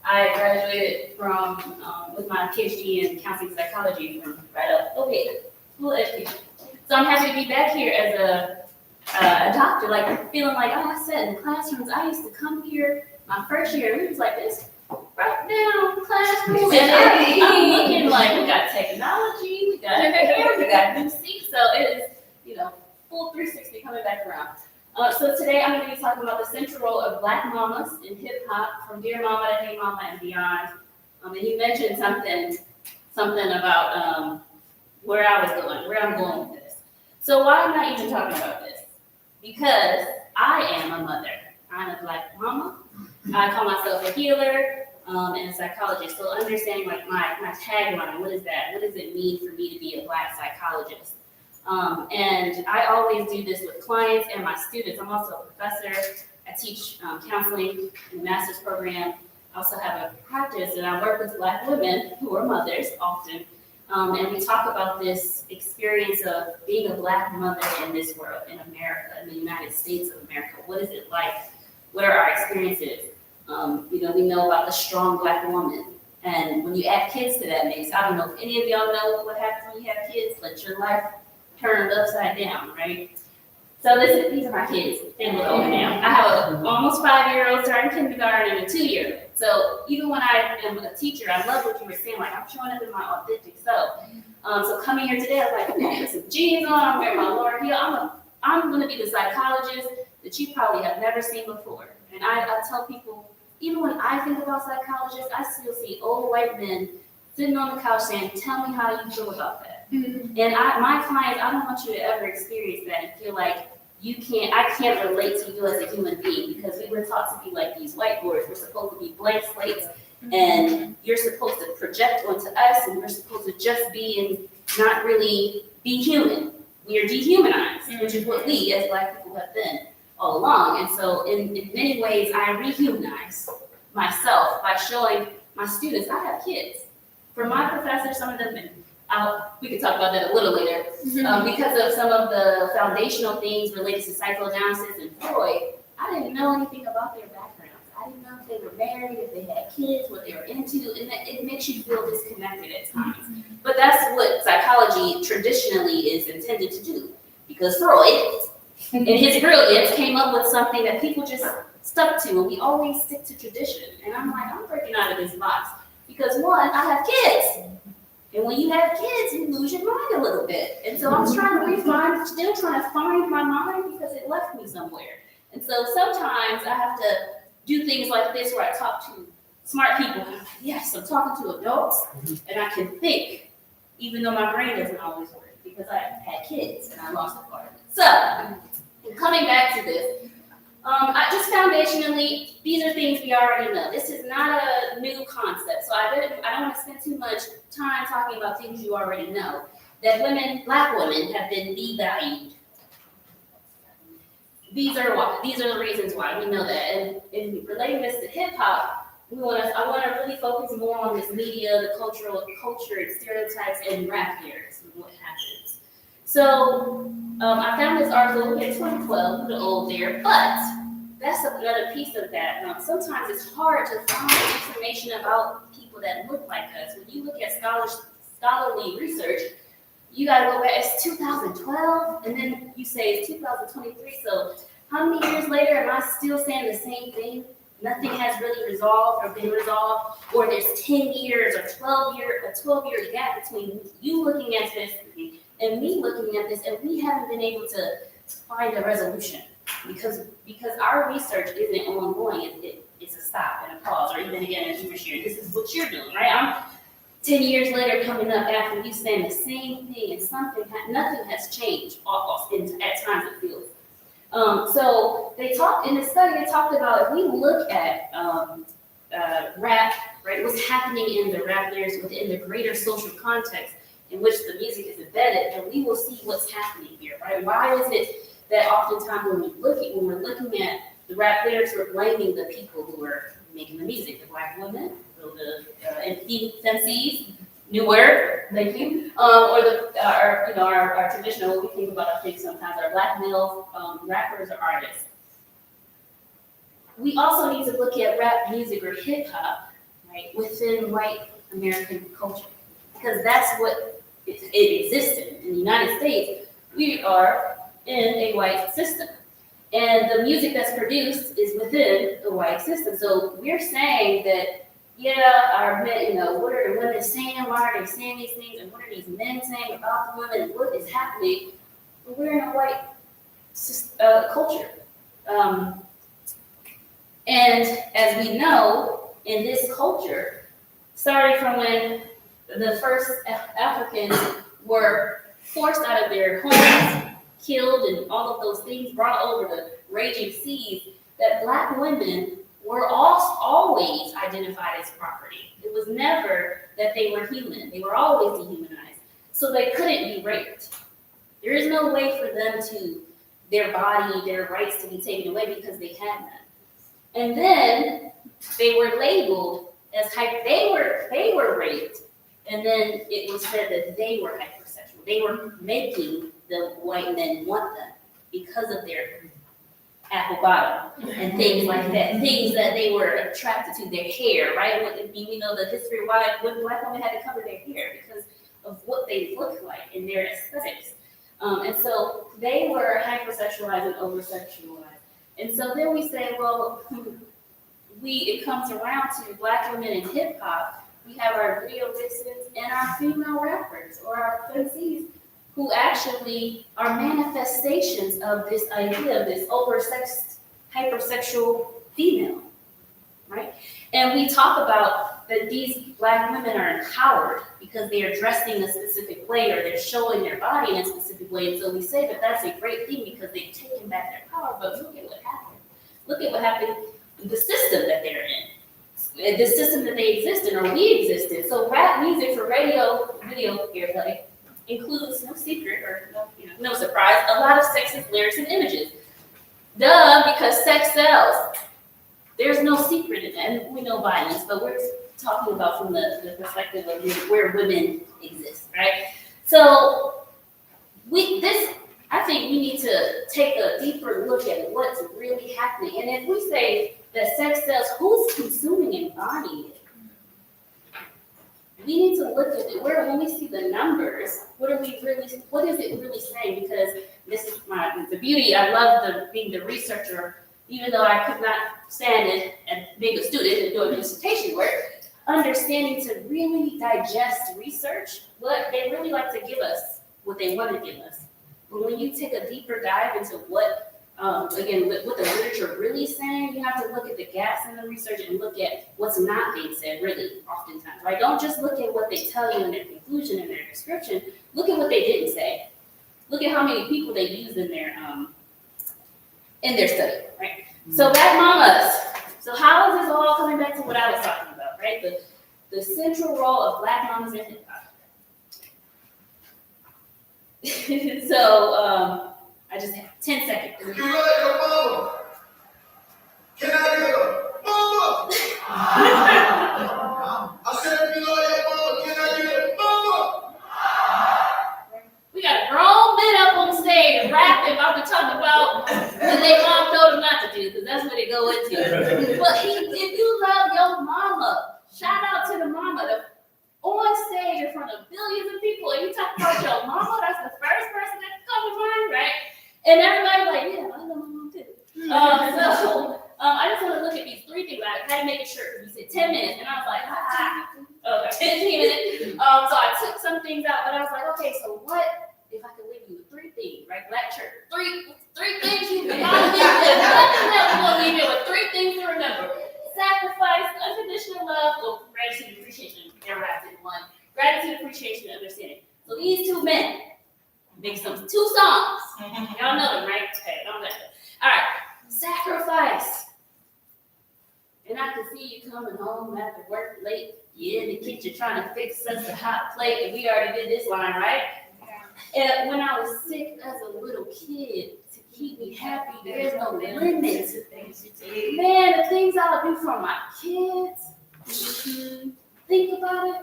I graduated from with my PhD in counseling psychology from right up school education. So I'm happy to be back here as a doctor, feeling like, I sat in classrooms. I used to come here my first year, and it was like this, right down classroom, and I'm looking like we got technology, we got hair, we got new seats, so it is, full 360 coming back around. So today I'm going to be talking about the central role of Black mamas in hip hop, from Dear Mama to Hey Mama and beyond. And you mentioned something about where I was going, where I'm going with this. So why am I even talking about this? Because I am a mother. I'm a Black mama. I call myself a healer and a psychologist. So understanding my tagline, what is that? What does it mean for me to be a Black psychologist? And I always do this with clients and my students. I'm also a professor. I teach counseling in the master's program. also have a practice, and I work with Black women who are mothers often, and we talk about this experience of being a Black mother in this world, in America, in the United States of America. What is it like? What are our experiences? We know about the strong Black woman, and when you add kids to that mix, I don't know if any of y'all know what happens when you have kids, but your life turned upside down, right? So these are my kids. They're older now. I have an almost 5-year-old starting kindergarten and a 2-year-old. So even when I am a teacher, I love what you were saying. Like, I'm showing up in my authentic self. So coming here today, I was like, I'm gonna put some jeans on. I'm wearing my Laura Hill. I'm gonna be the psychologist that you probably have never seen before. And I tell people, even when I think about psychologists, I still see old white men sitting on the couch saying, "Tell me how you feel about that." And my clients, I don't want you to ever experience that and feel like I can't relate to you as a human being, because we were taught to be like these whiteboards. We're supposed to be blank slates, and you're supposed to project onto us, and we're supposed to just be and not really be human. We are dehumanized, which is what we as Black people have been all along. And so in many ways, I rehumanize myself by showing my students I have kids. For my professors, some of them, we can talk about that a little later, because of some of the foundational things related to psychoanalysis and Freud, I didn't know anything about their backgrounds. I didn't know if they were married, if they had kids, what they were into, and it makes you feel disconnected at times. But that's what psychology traditionally is intended to do, because Freud, in his brilliance, came up with something that people just stuck to, and we always stick to tradition. And I'm like, I'm breaking out of this box, because one, I have kids. And when you have kids, you lose your mind a little bit. And so I'm still trying to find my mind, because it left me somewhere. And so sometimes I have to do things like this where I talk to smart people. And I'm like, yes, I'm talking to adults, and I can think, even though my brain doesn't always work, because I had kids and I lost a part of it. So coming back to this, just foundationally, these are things we already know. This is not a new concept, so I don't want to spend too much time talking about things you already know. That Black women, have been devalued. These are the reasons why we know that. And in relating this to hip hop, I want to really focus more on this media, the culture, and stereotypes, and rap lyrics and what happens. So I found this article in 2012, a little old there, but that's another piece of that. Sometimes it's hard to find information about people that look like us. When you look at scholarly research, you got to go back. It's 2012, and then you say it's 2023. So how many years later am I still saying the same thing? Nothing has really resolved or been resolved, or there's 10 years or 12-year gap between you looking at this and me looking at this, and we haven't been able to find a resolution because our research isn't ongoing. It's a stop and a pause, or even again, as you were sharing, this is what you're doing, right? I'm 10 years later coming up after you saying the same thing, and nothing has changed at times it feels. So in the study, they talked about, if we look at rap, right, what's happening in the rap lyrics within the greater social context in which the music is embedded, and we will see what's happening here, right? Why is it that oftentimes when we're looking at the rap lyrics, we're blaming the people who are making the music, the Black women, the MCs, new word, thank you, or our traditional, what we think about, I think sometimes, our Black male rappers or artists. We also need to look at rap music or hip hop, right, within white American culture, because that's what it existed in the United States. We are in a white system, and the music that's produced is within the white system. So we're saying that, yeah, our men, what are the women saying? Why are they saying these things? And what are these men saying about the women? And what is happening? But we're in a white culture. And as we know, in this culture, starting from when the first Africans were forced out of their homes, killed, and all of those things, brought over the raging seas, that Black women were always identified as property. It was never that they were human. They were always dehumanized. So they couldn't be raped. There is no way for them their body, their rights to be taken away, because they had none. And then they were labeled as they were raped, and then it was said that they were hypersexual. They were making the white men want them because of their apple bottom and things like that. Things that they were attracted to, their hair, right? We know the history of why when black women had to cover their hair because of what they looked like in their aesthetics. And so they were hypersexualized and over-sexualized. And so then we say, well, it comes around to black women in hip hop. We have our video vixens and our female rappers or our MCs who actually are manifestations of this idea of this oversexed, hypersexual female, right? And we talk about that these black women are empowered because they are dressing a specific way or they're showing their body in a specific way. And so we say that that's a great thing because they've taken back their power, but look at what happened. Look at what happened in the system that they're in, the system that they exist in or we exist in. So rap music for radio, video airplay includes, no secret or no surprise, a lot of sexist lyrics and images. Duh, because sex sells. There's no secret in that, and we know violence, but we're talking about from the perspective of where women exist, right? So I think we need to take a deeper look at what's really happening. And if we say that sex sells, who's consuming and buying it? We need to look at it. When we see the numbers, what is it really saying? Because this is the beauty. I love being the researcher, even though I could not stand it and being a student and doing dissertation work, understanding to really digest research, what they really like to give us, what they want to give us. But when you take a deeper dive into what the literature really is saying, you have to look at the gaps in the research and look at what's not being said, really, oftentimes, right? Don't just look at what they tell you in their conclusion and their description. Look at what they didn't say. Look at how many people they used in their study, right? So black mamas. So how is this all coming back to what I was talking about, right? The central role of black mamas in hip hop. So I just have 10 seconds. If you love your mama, can I get a mama? I said, if you love your mama, can I get a mama? We got a grown man up on stage rapping about we talking about what they mom told them not to do, because that's what they go into. But if you love your mama, shout out to the mama. On stage in front of billions of people, and you talk about your mama, that's the first person that comes to mind, right? And everybody's like, yeah, I love my mom too. I just want to look at these three things. I had to make it sure. You said 10 minutes, and I was like, okay, 15 minutes. So I took some things out, but I was like, okay, so what if I could leave you with three things, right? Black church, three things you can leave with. We're gonna leave you with three things to remember: sacrifice, unconditional love, or gratitude, appreciation. They're wrapped in one. Gratitude, appreciation, and understanding. So these two men make some 2 songs. Y'all know them, right? Okay, don't let them. All right, sacrifice. And I can see you coming home after work late. You're in the kitchen trying to fix us a hot plate, and we already did this line, right? And when I was sick as a little kid, to keep me happy, there's no limit to things you do. Man, the things I'll do for my kids. Think about it.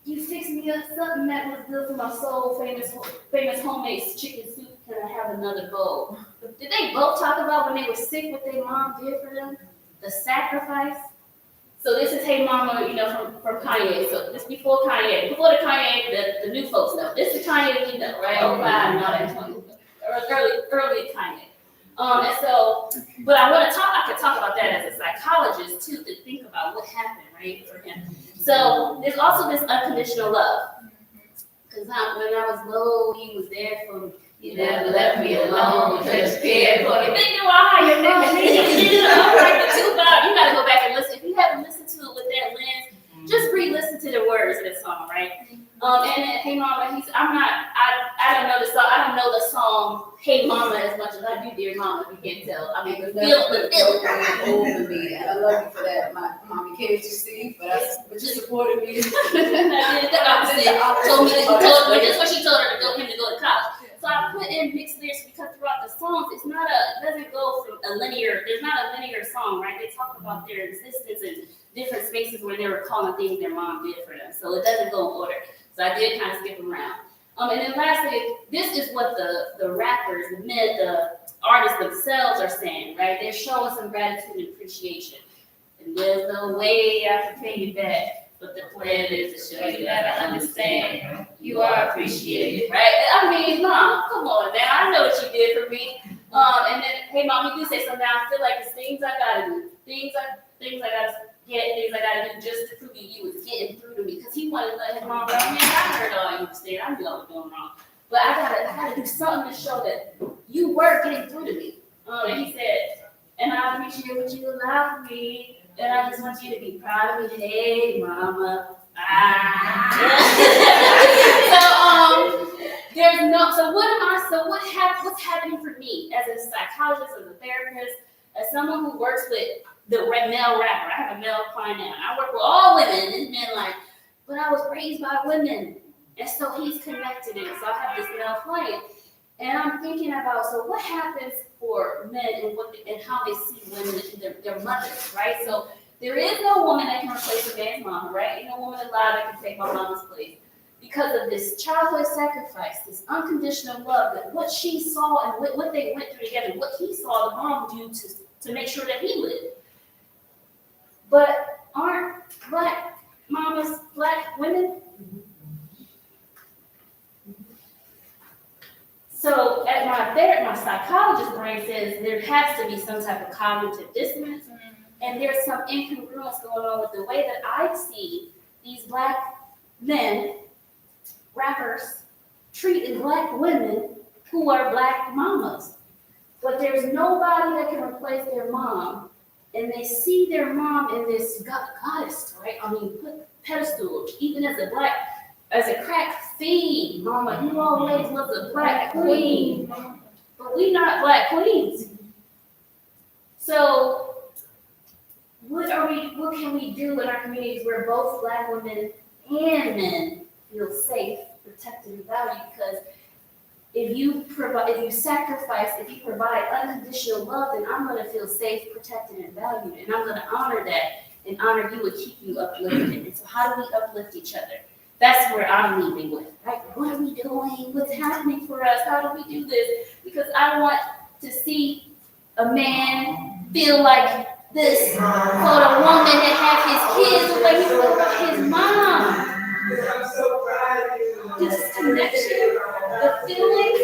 You fixed me up something that was good for my soul, famous homemade chicken soup. Can I have another bowl? Did they both talk about when they were sick what their mom did for them? The sacrifice. So this is Hey Mama, from Kanye. So this before Kanye. Before the Kanye, the new folks know. This is Kanye we know, right? Oh, wow, and all that early Kanye. But I could talk about that as a psychologist too, to think about what happened, right, for him. So there's also this unconditional love. Because when I was low, he was there for me. You never left me alone, just cared for me. Think about how your mom like the Tupac. You gotta go back and listen. If you haven't listened to it with that lens, just re-listen to the words of the song, right? And Hey Mama, I don't know the song. I don't know the song Hey Mama as much as I do Dear Mama. If you can't tell, I mean the feel. I love you for that. My mommy can't see, but you supported me. Told me that's what she told him to go to college. So I put in mixed lyrics because throughout the songs, it doesn't go from there's not a linear song, right? They talk about their existence in different spaces where they were calling things their mom did for them. So it doesn't go in order. So I did kind of skip around. And then lastly, this is what the rappers, the men, the artists themselves are saying, right? They're showing some gratitude and appreciation. And there's no way I can pay you back, but the plan is to show you that I understand. You are appreciated, right? I mean, Mom, come on now. I know what you did for me. And then, hey, Mom, you do say something. I feel like it's things I gotta do, things I gotta get, things I gotta do just to prove you was getting through to me. Because he wanted to let his mom know, man, I heard all you said. I knew I was doing wrong. But I gotta do something to show that you were getting through to me. And he said, and I appreciate what you allowed for me. And I just want you to be proud of me. Hey, Mama. What's happening for me as a psychologist, as a therapist, as someone who works with the male rapper? I have a male client now. I work with all women, and men like, but I was raised by women. And so he's connected it. So I have this male client. And I'm thinking about, so what happens for men and how they see women and their mothers, right? So there is no woman that can replace a man's mom, right? Ain't no woman alive that can take my mama's place. Because of this childhood sacrifice, this unconditional love, that what she saw and what they went through together, what he saw the mom do to make sure that he lived. But aren't black mamas black women? So at my psychologist brain says there has to be some type of cognitive dissonance, and there's some incongruence going on with the way that I see these black men, rappers, treating black women who are black mamas. But there's nobody that can replace their mom, and they see their mom in this goddess, right? I mean, put pedestal, even as a crack fiend, mama, you always was a black queen. But we not black queens. So what can we do in our communities where both black women and men feel safe, protected, and valued? Because if you provide unconditional love, then I'm going to feel safe, protected, and valued, and I'm going to honor that and honor you and keep you uplifted. And so how do we uplift each other? That's where I'm leaving with. Like, what are we doing? What's happening for us? How do we do this? Because I want to see a man feel like this for a woman that has his kids the way he feels about his mom. This connection, the feeling.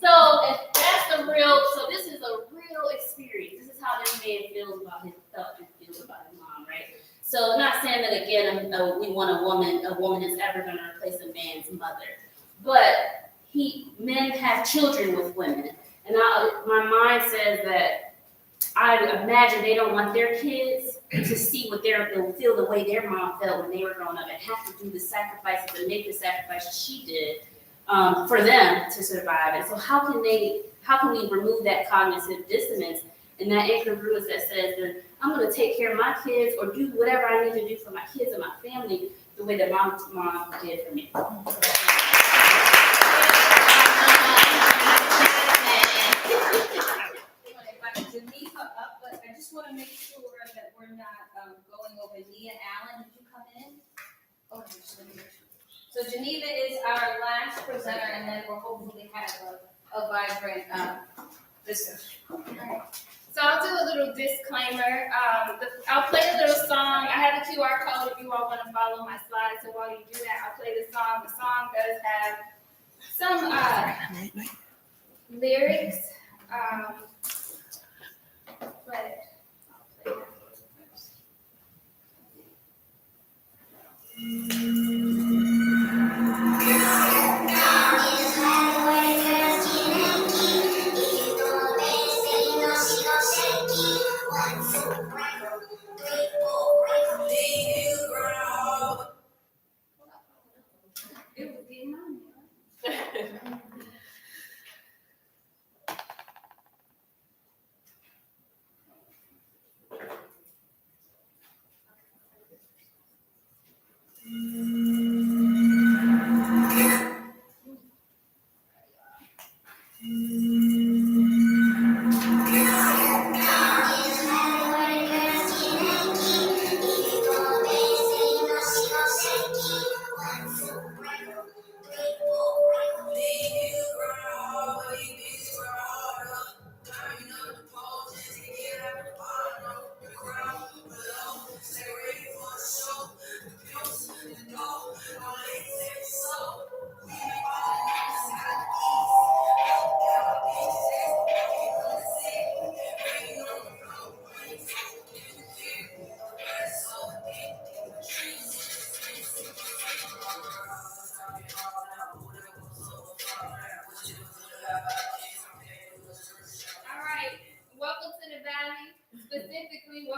So if that's so this is a real experience. This is how this man feels about himself and feels about his mom, right? So I'm not saying that again, we want a woman is ever going to replace a man's mother. But men have children with women. And my mind says that I imagine they don't want their kids to see feel the way their mom felt when they were growing up and have to do the sacrifices and make the sacrifices she did for them to survive. And so how can we remove that cognitive dissonance and that incongruence that says that I'm going to take care of my kids or do whatever I need to do for my kids and my family the way that my mom did for me. Geneva up, but I just want to make sure that we're not going over Nia Allen. Did you come in? Oh, no, just let me make sure. So Geneva is our last presenter, and then we'll hopefully have a vibrant discussion. Right. So I'll do a little disclaimer. I'll play a little song. I have a QR code if you all want to follow my slides. So while you do that, I'll play the song. The song does have some lyrics. But I'll play that first.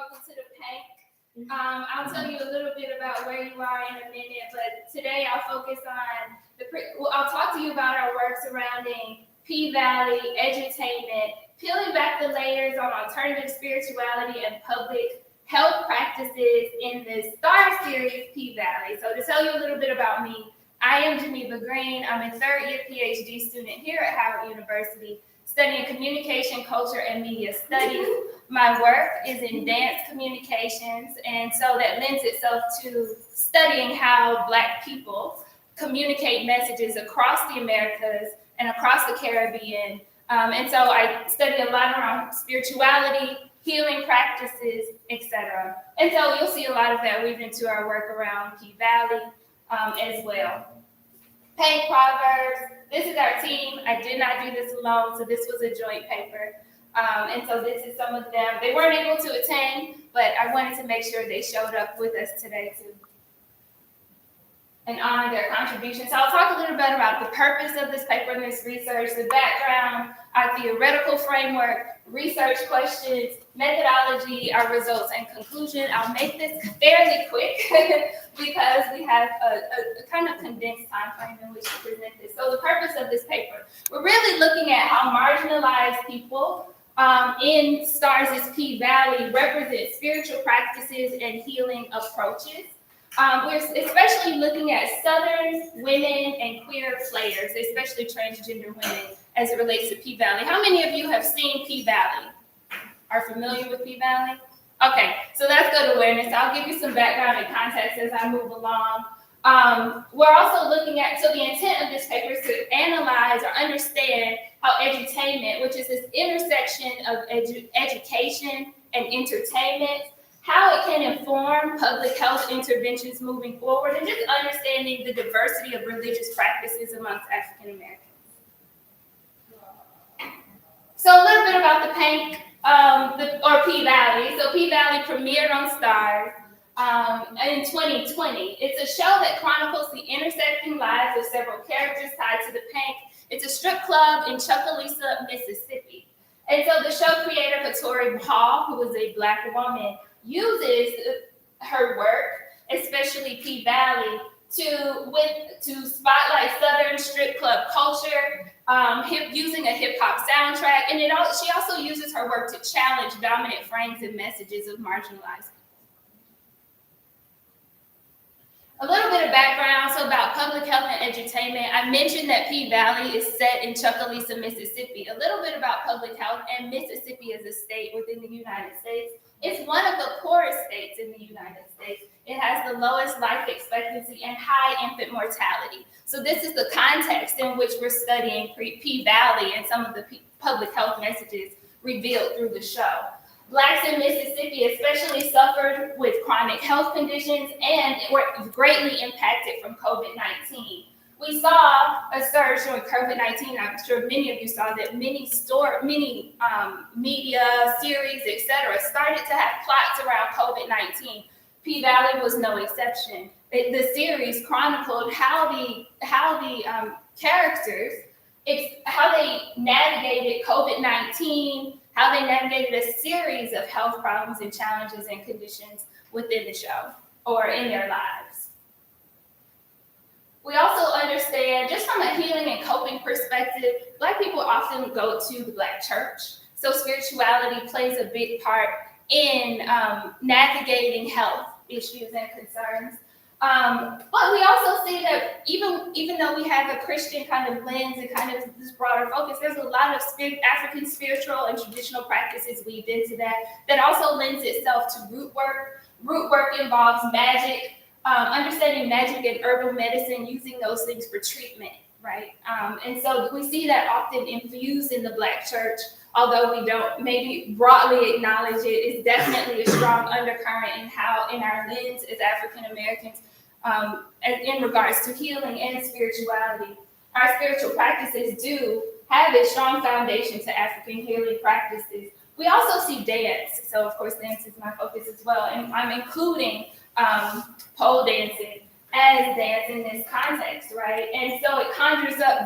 welcome to the Pynk. I'll tell you a little bit about where you are in a minute, but today I'll focus on I'll talk to you about our work surrounding P-Valley, edutainment, peeling back the layers on alternative spirituality and public health practices in the STAR series P-Valley. So to tell you a little bit about me, I am Geneva Greene. I'm a third-year PhD student here at Howard University, studying communication, culture, and media studies. My work is in dance communications, and so that lends itself to studying how Black people communicate messages across the Americas and across the Caribbean. And so I study a lot around spirituality, healing practices, etc. And so you'll see a lot of that weave into our work around P-Valley as well. Pynk Proverbs, this is our team. I did not do this alone, so this was a joint paper. And so this is some of them. They weren't able to attend, but I wanted to make sure they showed up with us today too, and honor their contributions. So I'll talk a little bit about the purpose of this paper and this research, the background, our theoretical framework, research questions, methodology, our results, and conclusion. I'll make this fairly quick because we have a kind of condensed time frame in which to present this. So the purpose of this paper, we're really looking at how marginalized people in STARS' P-Valley represent spiritual practices and healing approaches. We're especially looking at Southern women and queer players, especially transgender women, as it relates to P-Valley. How many of you have seen P-Valley? Are familiar with P-Valley? Okay, so that's good awareness. I'll give you some background and context as I move along. We're also looking at, so the intent of this paper is to analyze or understand how edutainment, which is this intersection of education and entertainment, how it can inform public health interventions moving forward, and just understanding the diversity of religious practices amongst African Americans. So a little bit about the Pynk, or P-Valley. So P-Valley premiered on STARS in 2020. It's a show that chronicles the intersecting lives of several characters tied to the Pynk. It's a strip club in Chucalissa, Mississippi. And so the show creator, Katori Hall, who is a Black woman, uses her work, especially P-Valley, to spotlight Southern strip club culture, using a hip hop soundtrack, and she also uses her work to challenge dominant frames and messages of marginalized. A little bit of background, so about public health and edutainment. I mentioned that P-Valley is set in Chucalissa, Mississippi. A little bit about public health, and Mississippi is a state within the United States. It's one of the poorest states in the United States. It has the lowest life expectancy and high infant mortality. So this is the context in which we're studying P-Valley and some of the public health messages revealed through the show. Blacks in Mississippi especially suffered with chronic health conditions and were greatly impacted from COVID-19. We saw a surge during COVID-19. I'm sure many of you saw that many media, series, etc., started to have plots around COVID-19. P-Valley was no exception. The series chronicled how the characters, how they navigated COVID-19, how they navigated a series of health problems and challenges and conditions within the show or in their lives. We also understand, just from a healing and coping perspective, Black people often go to the Black church. So spirituality plays a big part in navigating health issues and concerns. But we also see that even though we have a Christian kind of lens and kind of this broader focus, there's a lot of African spiritual and traditional practices weaved into that also lends itself to root work. Root work involves magic, understanding magic and herbal medicine, using those things for treatment, right? And so we see that often infused in the Black church, although we don't maybe broadly acknowledge it. It's definitely a strong undercurrent in our lens as African Americans in regards to healing and spirituality. Our spiritual practices do have a strong foundation to African healing practices. We also see dance. So of course, dance is my focus as well. And I'm including pole dancing as dance in this context, right? And so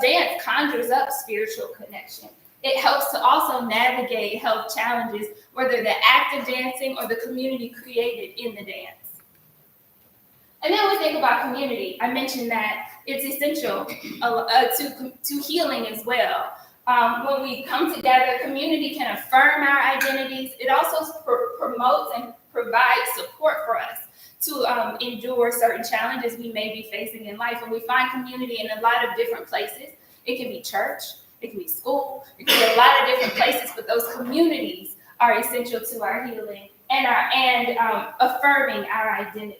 dance conjures up spiritual connection. it helps to also navigate health challenges, whether the act of dancing or the community created in the dance. And then we think about community. I mentioned that it's essential to healing as well. When we come together, community can affirm our identities. It also promotes and provides support for us to endure certain challenges we may be facing in life. And we find community in a lot of different places. It can be church, it can be school, it can be a lot of different places, but those communities are essential to our healing and affirming our identities.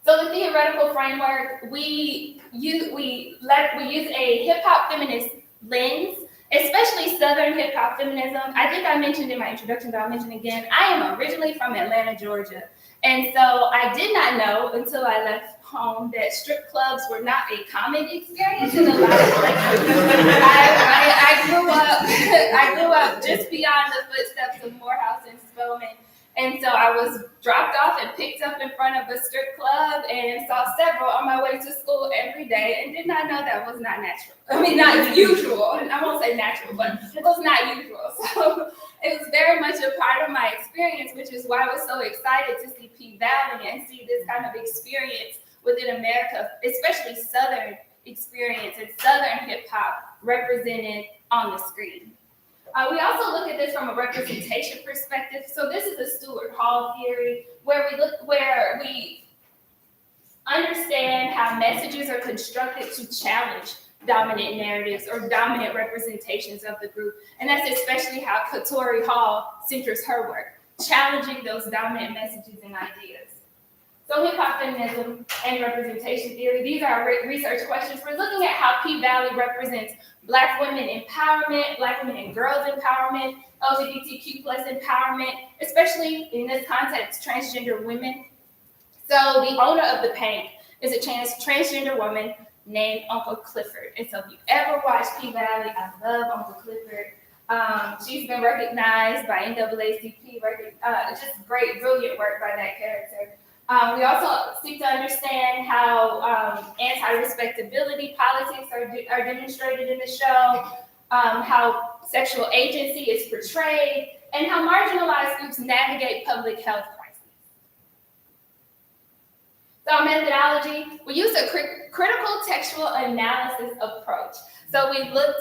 So the theoretical framework, we use a hip hop feminist lens, especially Southern hip hop feminism. I think I mentioned in my introduction, but I'll mention again, I am originally from Atlanta, Georgia. And so I did not know until I left home that strip clubs were not a common experience in a lot of places. I grew up just beyond the footsteps of Morehouse and Spelman. And so I was dropped off and picked up in front of a strip club and saw several on my way to school every day and did not know that was not natural. I mean, not usual. I won't say natural, but it was not usual. So it was very much a part of my experience, which is why I was so excited to see P-Valley and see this kind of experience within America, especially Southern experience and Southern hip hop represented on the screen. We also look at this from a representation perspective. So this is a Stuart Hall theory where we understand how messages are constructed to challenge dominant narratives or dominant representations of the group. And that's especially how Katori Hall centers her work, challenging those dominant messages and ideas. So hip-hop feminism and representation theory, these are our research questions. We're looking at how P-Valley represents Black women empowerment, Black women and girls empowerment, LGBTQ plus empowerment, especially in this context, transgender women. So the owner of the Pynk is a transgender woman named Uncle Clifford. And so if you ever watch P-Valley, I love Uncle Clifford. She's been recognized by NAACP, just great, brilliant work by that character. We also seek to understand how anti-respectability politics are demonstrated in the show, how sexual agency is portrayed, and how marginalized groups navigate public health crises. So our methodology, we use a critical textual analysis approach. So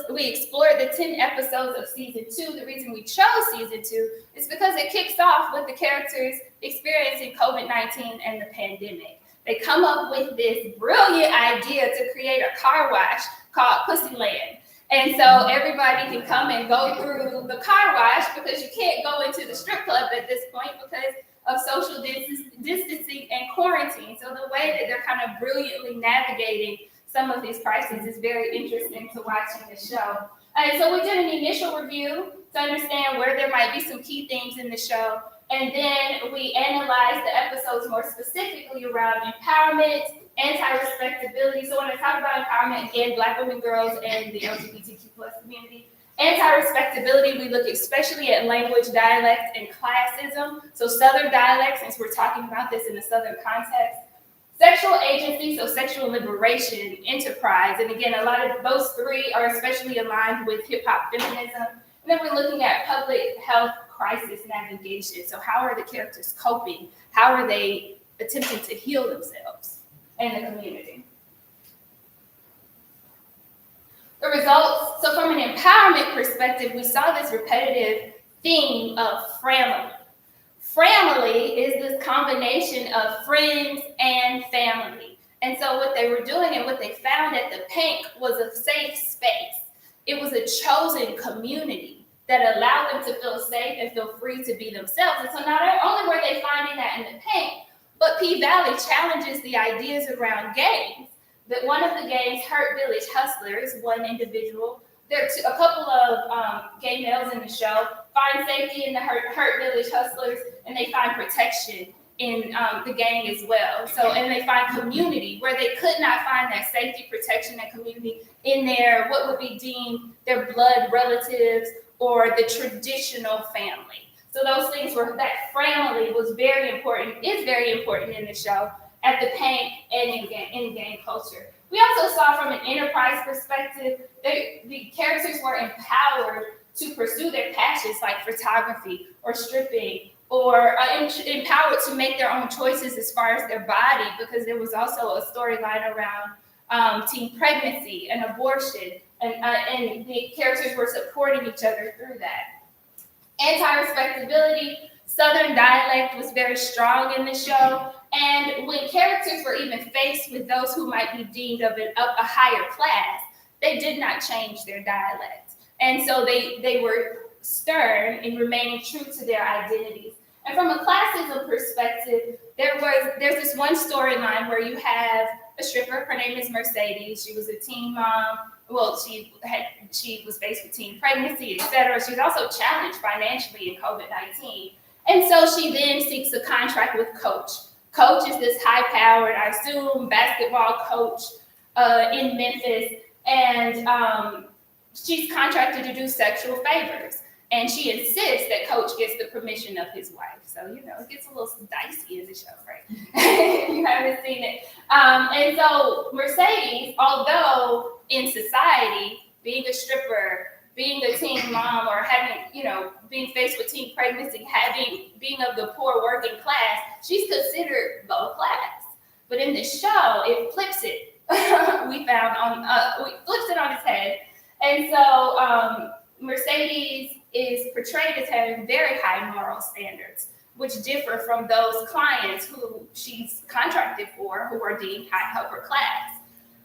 we explored the 10 episodes of season 2. The reason we chose season 2 is because it kicks off with the characters experiencing COVID-19 and the pandemic. They come up with this brilliant idea to create a car wash called Pussyland. And so everybody can come and go through the car wash because you can't go into the strip club at this point because of social distancing and quarantine. So the way that they're kind of brilliantly navigating some of these crises is very interesting to watch in the show. And so we did an initial review to understand where there might be some key themes in the show. And then we analyzed the episodes more specifically around empowerment, anti-respectability. So when I talk about empowerment, again, Black women, girls, and the LGBTQ plus community. Anti-respectability, we look especially at language, dialect, and classism. So Southern dialects, since we're talking about this in a Southern context. Sexual agency, so sexual liberation, enterprise. And again, a lot of those three are especially aligned with hip hop feminism. And then we're looking at public health crisis navigation. So how are the characters coping? How are they attempting to heal themselves and the community? The results, so from an empowerment perspective, we saw this repetitive theme of family. Family is this combination of friends and family. And so what they were doing and what they found at the Pynk was a safe space. It was a chosen community that allowed them to feel safe and feel free to be themselves. And so not only were they finding that in the Pynk, but P-Valley challenges the ideas around gangs. That one of the gangs, Hurt Village Hustlers, one individual, there are a couple of gay males in the show, find safety in the Hurt Village Hustlers, and they find protection in the gang as well. So, and they find community where they could not find that safety, protection, and community in their, what would be deemed their blood relatives or the traditional family. So those things were, that family was very important, is very important in the show, at the Pynk and in gang culture. We also saw from an enterprise perspective, the characters were empowered to pursue their passions like photography or stripping, or empowered to make their own choices as far as their body, because there was also a storyline around teen pregnancy and abortion, and the characters were supporting each other through that. Anti-respectability, Southern dialect was very strong in the show, and when characters were even faced with those who might be deemed of a higher class, they did not change their dialect. And so they were stern in remaining true to their identities. And from a classism perspective, there's this one storyline where you have a stripper. Her name is Mercedes. She was a teen mom. Well, she was faced with teen pregnancy, etc. She was also challenged financially in COVID-19. And so she then seeks a contract with Coach. Coach is this high-powered, I assume, basketball coach in Memphis. And she's contracted to do sexual favors. And she insists that Coach gets the permission of his wife. So, you know, it gets a little dicey in the show, right? You haven't seen it. And so Mercedes, although in society, being a stripper, being a teen mom, or having, you know, being faced with teen pregnancy, being of the poor working class, she's considered low class. But in the show, it flips it. We flips it on its head. And so Mercedes is portrayed as having very high moral standards, which differ from those clients who she's contracted for, who are deemed high upper class.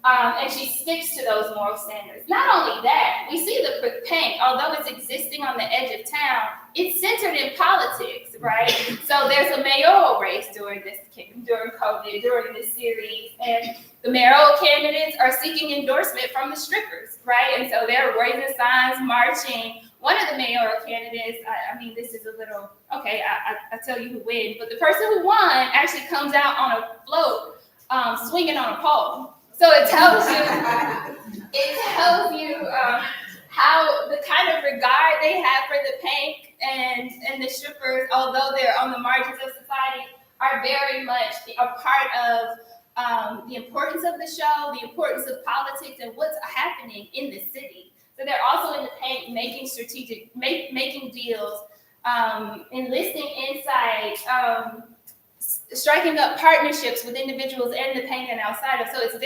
And she sticks to those moral standards. Not only that, we see the Pynk, although it's existing on the edge of town, it's centered in politics, right? So there's a mayoral race during COVID, during this series, and the mayoral candidates are seeking endorsement from the strippers, right? And so they're raising signs, marching. One of the mayoral candidates, I mean, this is a little, okay, I'll tell you who wins, but the person who won actually comes out on a float, swinging on a pole. So it tells you how the kind of regard they have for the Pynk and the strippers, although they're on the margins of society, are very much a part of the importance of the show, the importance of politics, and what's happening in the city. So they're also in the Pynk making deals, enlisting insight, striking up partnerships with individuals in the Pynk and outside of. So it's a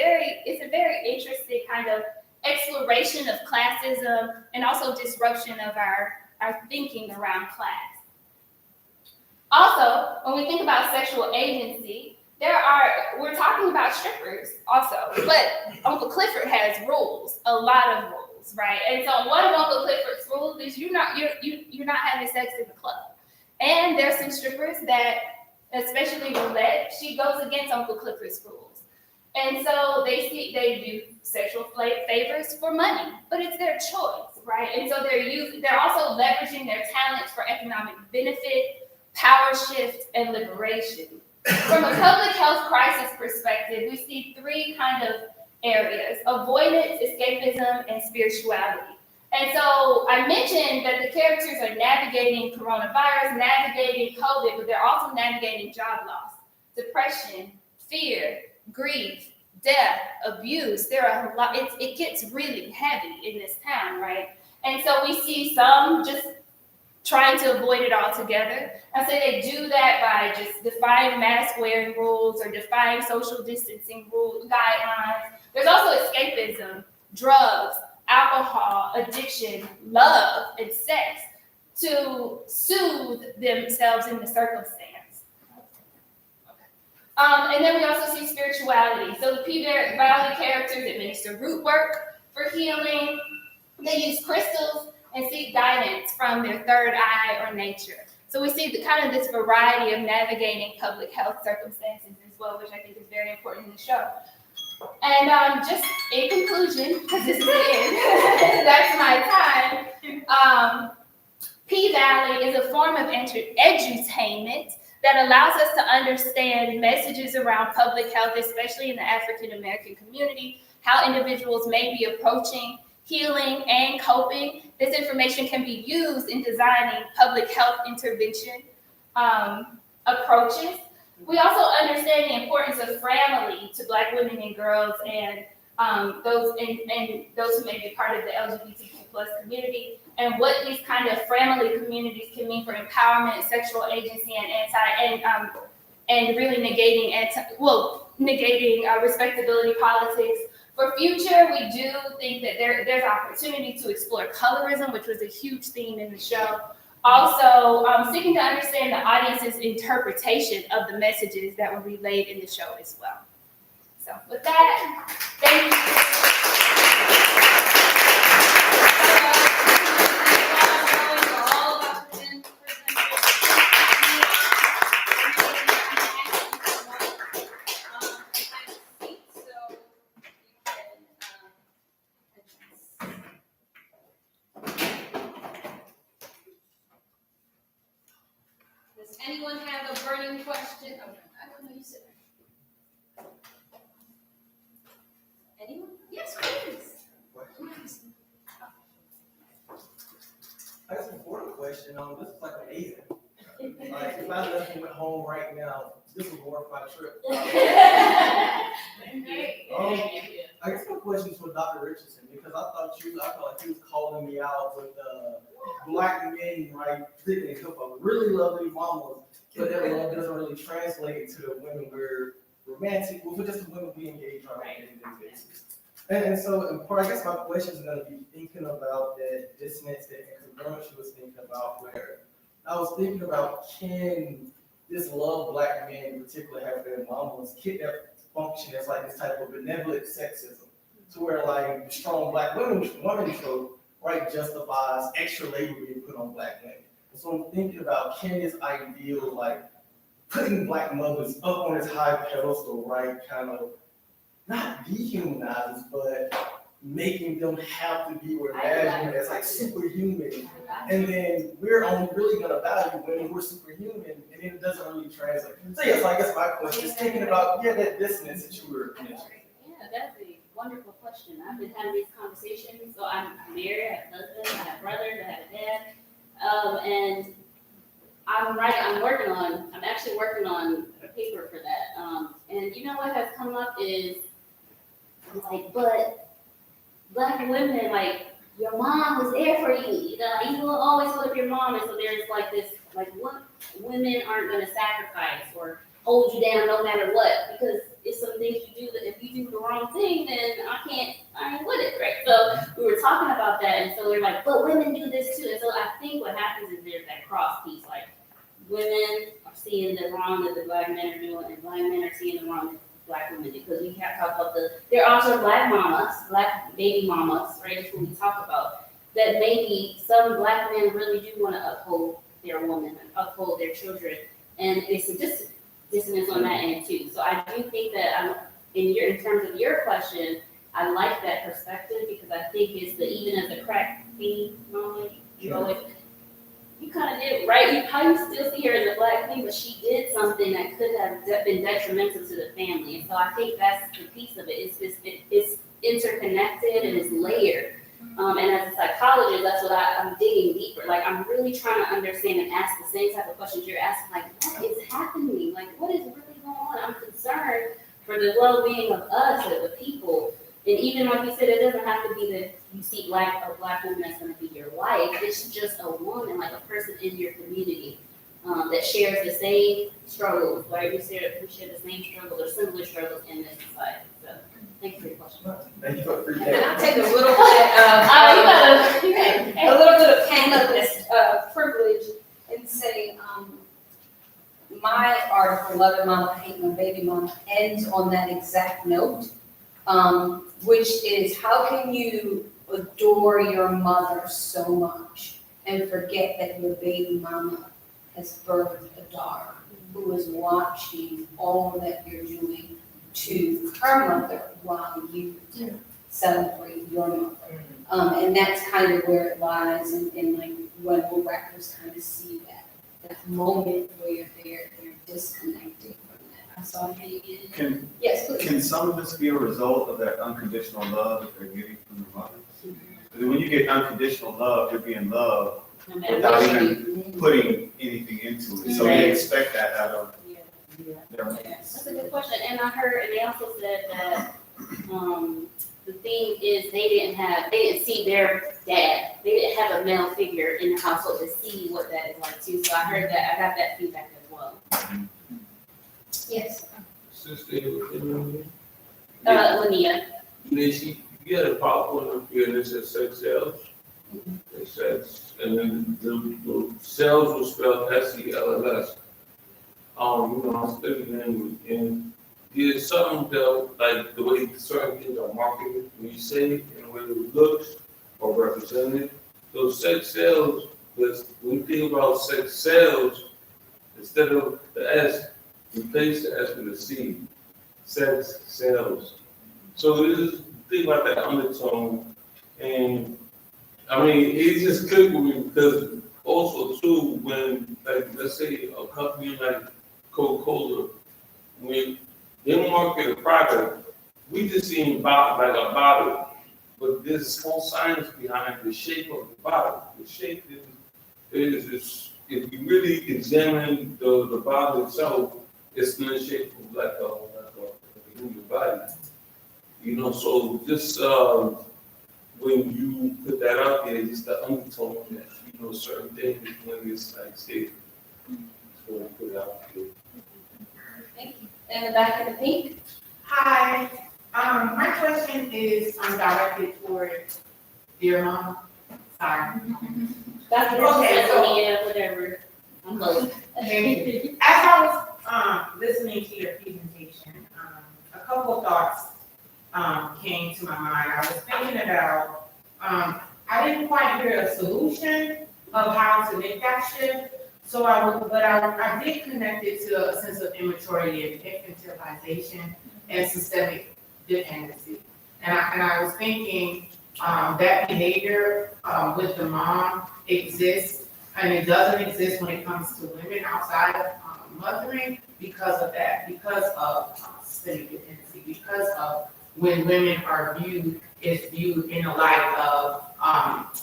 very interesting kind of exploration of classism and also disruption of our thinking around class. Also, when we think about sexual agency, we're talking about strippers also, but Uncle Clifford has rules, a lot of rules, right? And so one of Uncle Clifford's rules is you're not having sex in the club. And there's some strippers that, especially Roulette, she goes against Uncle Clifford's rules. And so they do sexual favors for money, but it's their choice, right? And so they're also leveraging their talents for economic benefit, power shift, and liberation. From a public health crisis perspective, we see three kind of areas: avoidance, escapism, and spirituality. And so I mentioned that the characters are navigating coronavirus, navigating COVID, but they're also navigating job loss, depression, fear, grief, death, abuse. There are a lot. It gets really heavy in this town, right? And so we see some just trying to avoid it altogether. I say they do that by just defying mask wearing rules or defying social distancing guidelines. There's also escapism, drugs, alcohol, addiction, love, and sex to soothe themselves in the circumstance. And then we also see spirituality. So the P-Valley characters administer root work for healing. They use crystals and seek guidance from their third eye or nature. So we see the kind of this variety of navigating public health circumstances as well, which I think is very important in the show. And just in conclusion, because this is the end, that's my time. P-Valley is a form of edutainment that allows us to understand messages around public health, especially in the African American community, how individuals may be approaching healing and coping. This information can be used in designing public health intervention approaches. We also understand the importance of family to Black women and girls, and those and those who may be part of the LGBTQ+ community, and what these kind of family communities can mean for empowerment, sexual agency, and really negating respectability politics. For future, we do think that there's opportunity to explore colorism, which was a huge theme in the show. Also, seeking to understand the audience's interpretation of the messages that were relayed in the show as well. So with that, thank Does anyone have a burning question? Oh, I don't know, you said. Anyone? Yes, please. I guess before the question, this is like amazing. Like, if I left and went home right now, this would worth my trip. I guess my question is for Dr. Richardson, because I felt like he was calling me out with black men, right, particularly hip hop, really lovely mamas, but that love doesn't really translate into the women we're romantic, well, for just the women we engage on a day-to-day basis. And so, in part, I guess my question is going to be thinking about that dissonance, that incongruence you was thinking about, where I was thinking about, can this love black men in particular have their mamas, can that function as like this type of benevolent sexism, to where like the strong black women trope, right, justifies extra labor being put on black women. And so I'm thinking about, can this ideal, like, putting black mothers up on this high pedestal, right, kind of not dehumanizes, but making them have to be imagined as like superhuman. And then we're only really gonna value when we're superhuman, and then it doesn't really translate. So yes, I guess my question is thinking about, that dissonance that you were mentioning. Yeah, that's a wonderful question. I've been having these conversations. So I'm married, I have a husband, I have brothers, I have a dad. And I'm actually working on a paper for that. And you know what has come up is, like, but black women, like, your mom was there for you. You know, like, you will always hold up your mom. And so there's like this, like, what women aren't gonna sacrifice or hold you down no matter what, because it's some things you do that if you do the wrong thing, then I ain't with it, right? So we were talking about that, and so we're like, but women do this too. And so I think what happens is there's that cross piece, like, women are seeing the wrong that the black men are doing, and black men are seeing the wrong that black women do, because we can't talk about there are also black mamas, black baby mamas, right? That's what we talk about. That maybe some black men really do want to uphold their woman, uphold their children, and it's a dissonance on that end too. So I do think that in terms of your question, I like that perspective, because I think it's even as a crack queen, you kind of did, right? You probably still see her as a black queen, but she did something that could have been detrimental to the family. And so I think that's the piece of it. It's interconnected and it's layered. And as a psychologist, that's what I'm digging deeper. Like, I'm really trying to understand and ask the same type of questions you're asking. Like, what is happening? Like, what is really going on? I'm concerned for the well-being of us as a people. And even like you said, it doesn't have to be that you see a black woman that's going to be your wife. It's just a woman, like a person in your community that shares the same struggles, right? We share the same struggles or similar struggles in this society. So thank you for your question. Thank you for the Can I take a little bit of a little bit of panelist privilege and say my article, Loving Mama, Hating My Baby Mama, ends on that exact note. Which is, how can you adore your mother so much and forget that your baby mama has birthed a daughter who is watching all that you're doing to her mother while you celebrate your mother. And that's kind of where it lies, and like when records kind of see that moment where they're disconnected. Yes, please. Can some of this be a result of that unconditional love that they're getting from their mother? Because when you get unconditional love, you're being loved without even putting anything into it. So they expect that out of their mother. That's a good question. And I heard, and they also said that the thing is they didn't see their dad. They didn't have a male figure in the household to see what that is like too. So I heard that, I got that feedback as well. Yes. Sister, you Lyneia. had a PowerPoint up here that says sex cells. It says, and then the cells were spelled SELLS. You know, I'm studying language, and there's something that, like the way certain things are marketed, when you say it in the way it looks or represented, those sex cells, when you think about sex cells, instead of the S, replace the S with a C, sex cells. So this is think about that undertone, and I mean, it just clicked with me because also too, when like let's say a company like Coca-Cola, when they market a product, we just see like a bottle, but there's a small science behind the shape of the bottle. The shape is if you really examine the bottle itself, it's in the shape of like a human body. You know, so just when you put that out there, just the undertone that you know certain things when it's like stated. So put it out there. Thank you. In the back of the pink. Hi, my question is directed toward dear mama. Sorry. Dr. Okay, so- Lyneia, whatever. I'm close. As I was listening to your presentation, a couple of thoughts came to my mind. I was thinking about, I didn't quite hear a solution of how to make that shift. So I did connect it to a sense of immaturity and infantilization and systemic dependency. And I was thinking that behavior with the mom exists, and it doesn't exist when it comes to women outside of mothering because of that, because of systemic dependency, because of when women are viewed in a light of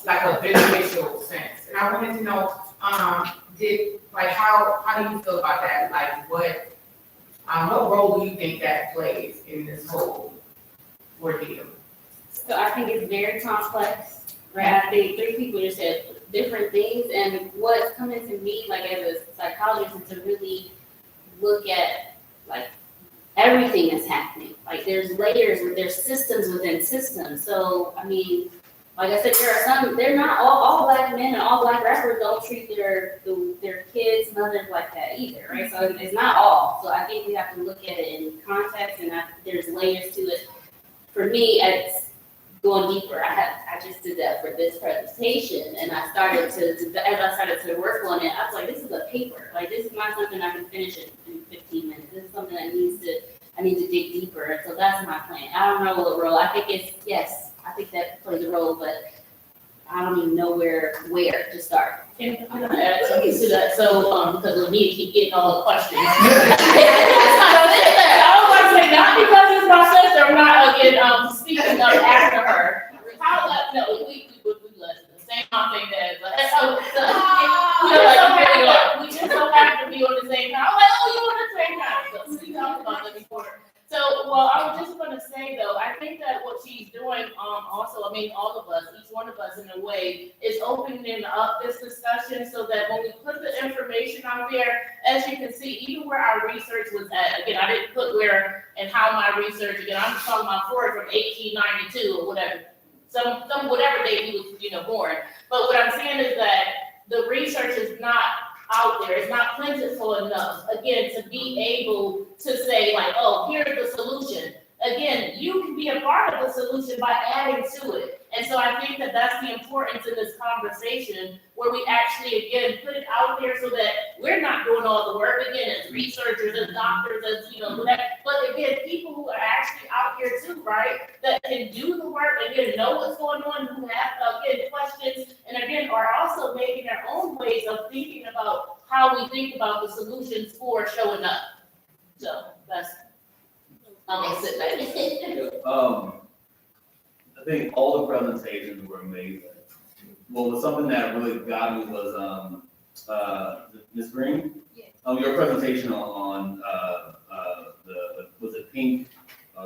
like a beneficial sense. And I wanted to know, how do you feel about that? Like what role do you think that plays in this whole ordeal? So I think it's very complex, right? I think three people just said different things, and what's coming to me, like as a psychologist, is to really look at like everything that's happening. Like there's layers, there's systems within systems. So I mean, like I said, there are some. They're not all black men and all black rappers don't treat their kids, mothers like that either, right? So it's not all. So I think we have to look at it in context, and there's layers to it. For me, it's going deeper. I just did that for this presentation, and I started as I started to work on it, I was like, this is a paper. Like this is not something I can finish in 15 minutes. This is something that I need to dig deeper. And so that's my plan. I don't know what role. I think that plays a role, but I don't even know where to start. Can I add something to that? So, because Lyneia keep getting all the questions. I was like, say, not because it's my sister, I'm not again speaking up after her. How that? No, we listen. The same thing that we just don't have to be on the same time. I'm like, oh, you on the same time. So we talked about that before. So, well, I was just going to say, though, I think that what she's doing also, I mean, all of us, each one of us in a way, is opening up this discussion so that when we put the information out there, as you can see, even where our research was at, again, I didn't put where and how my research, again, I'm talking about Freud from 1892 or whatever, some whatever date he was, born. But what I'm saying is that the research is not out there. It's not plentiful enough, again, to be able to say like, oh, here's the solution. Again, you can be a part of the solution by adding to it. And so I think that that's the importance in this conversation where we actually, again, put it out there so that we're not doing all the work, again, as researchers, as doctors, as, whatever. But again, people who are actually out here too, right, that can do the work, again, know what's going on, who have, again, questions, and again, are also making their own ways of thinking about how we think about the solutions for showing up. So that's, I'm gonna sit back. I think all the presentations were amazing. What was something that really got me was Ms. Greene? Yes. Your presentation on was it Pynk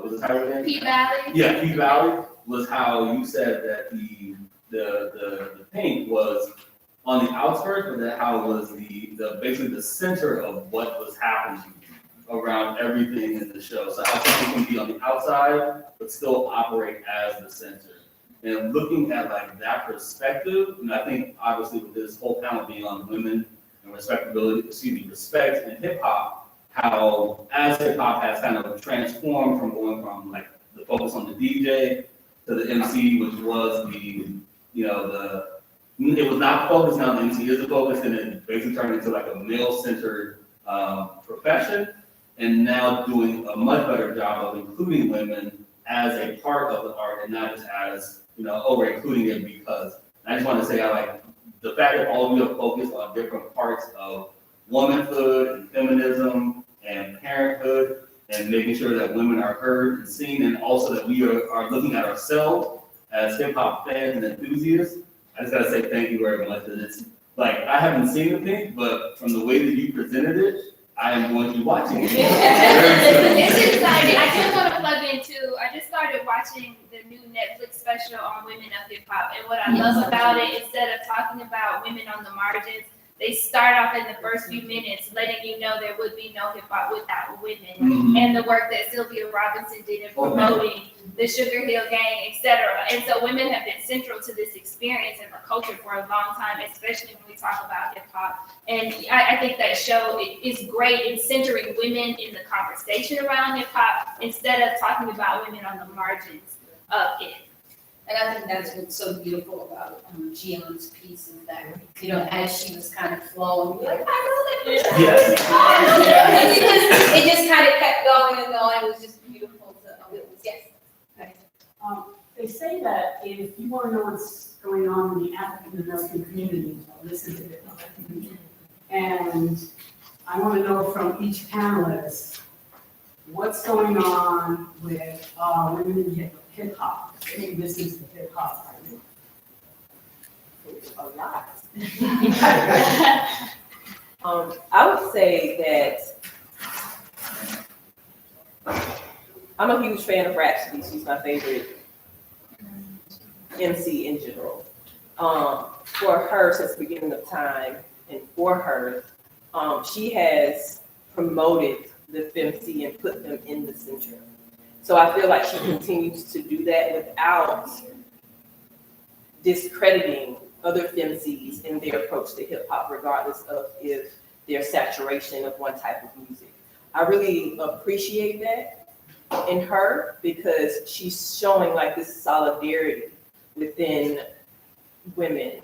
was it Tyree again? P Valley. Yeah, P Valley was how you said that the Pynk was on the outskirts, but that how it was the basically the center of what was happening around everything in the show. So how something can be on the outside, but still operate as the center. And looking at like that perspective, and I think obviously with this whole panel being on women and respect in hip hop, how as hip hop has kind of transformed from going from like the focus on the DJ to the MC, which was it was not focused, now the MC is the focus, and it basically turned into like a male-centered profession, and now doing a much better job of including women as a part of the art, and not just as, we're including it because. And I just want to say, I like the fact that all of you have focused on different parts of womanhood and feminism and parenthood, and making sure that women are heard and seen, and also that we are looking at ourselves as hip-hop fans and enthusiasts. I just gotta say thank you very much. It's like, I haven't seen the Pynk, but from the way that you presented it, I am going to be watching it. It's exciting. I just want to plug in too. I just started watching the new Netflix special on women of hip hop, and what I love about it, instead of talking about women on the margins, they start off in the first few minutes letting you know there would be no hip hop without women, and the work that Sylvia Robinson did in promoting the Sugar Hill Gang, etc. And so women have been central to this experience and the culture for a long time, especially when we talk about hip hop. And I think that show is great in centering women in the conversation around hip hop instead of talking about women on the margins of it. And I think that's what's so beautiful about Jian's piece is that, as she was kind of flowing, like, I know that. Yes. It just kind of kept going and going. It was just beautiful to witness. Yes. They say that if you want to know what's going on in the African American community, listen to it. And I want to know from each panelist what's going on with women in hip hop. This is the hip hop right now. A lot. I would say that I'm a huge fan of Rapsody. She's my favorite MC in general. For her, since the beginning of time, and for her, she has promoted the FemC and put them in the center. So I feel like she continues to do that without discrediting other FemCs in their approach to hip hop, regardless of if their saturation of one type of music. I really appreciate that in her because she's showing like this solidarity within women.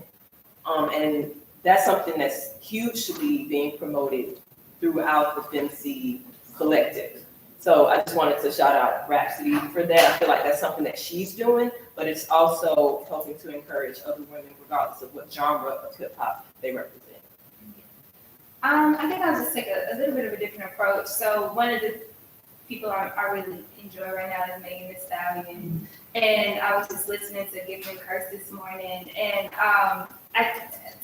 And that's something that's hugely being promoted throughout the FemC collective. So I just wanted to shout out Rapsody for that. I feel like that's something that she's doing, but it's also helping to encourage other women, regardless of what genre of hip hop they represent. I think I'll just take a little bit of a different approach. So one of the people I really enjoy right now is Megan Thee Stallion, and I was just listening to Give Me Curse this morning, and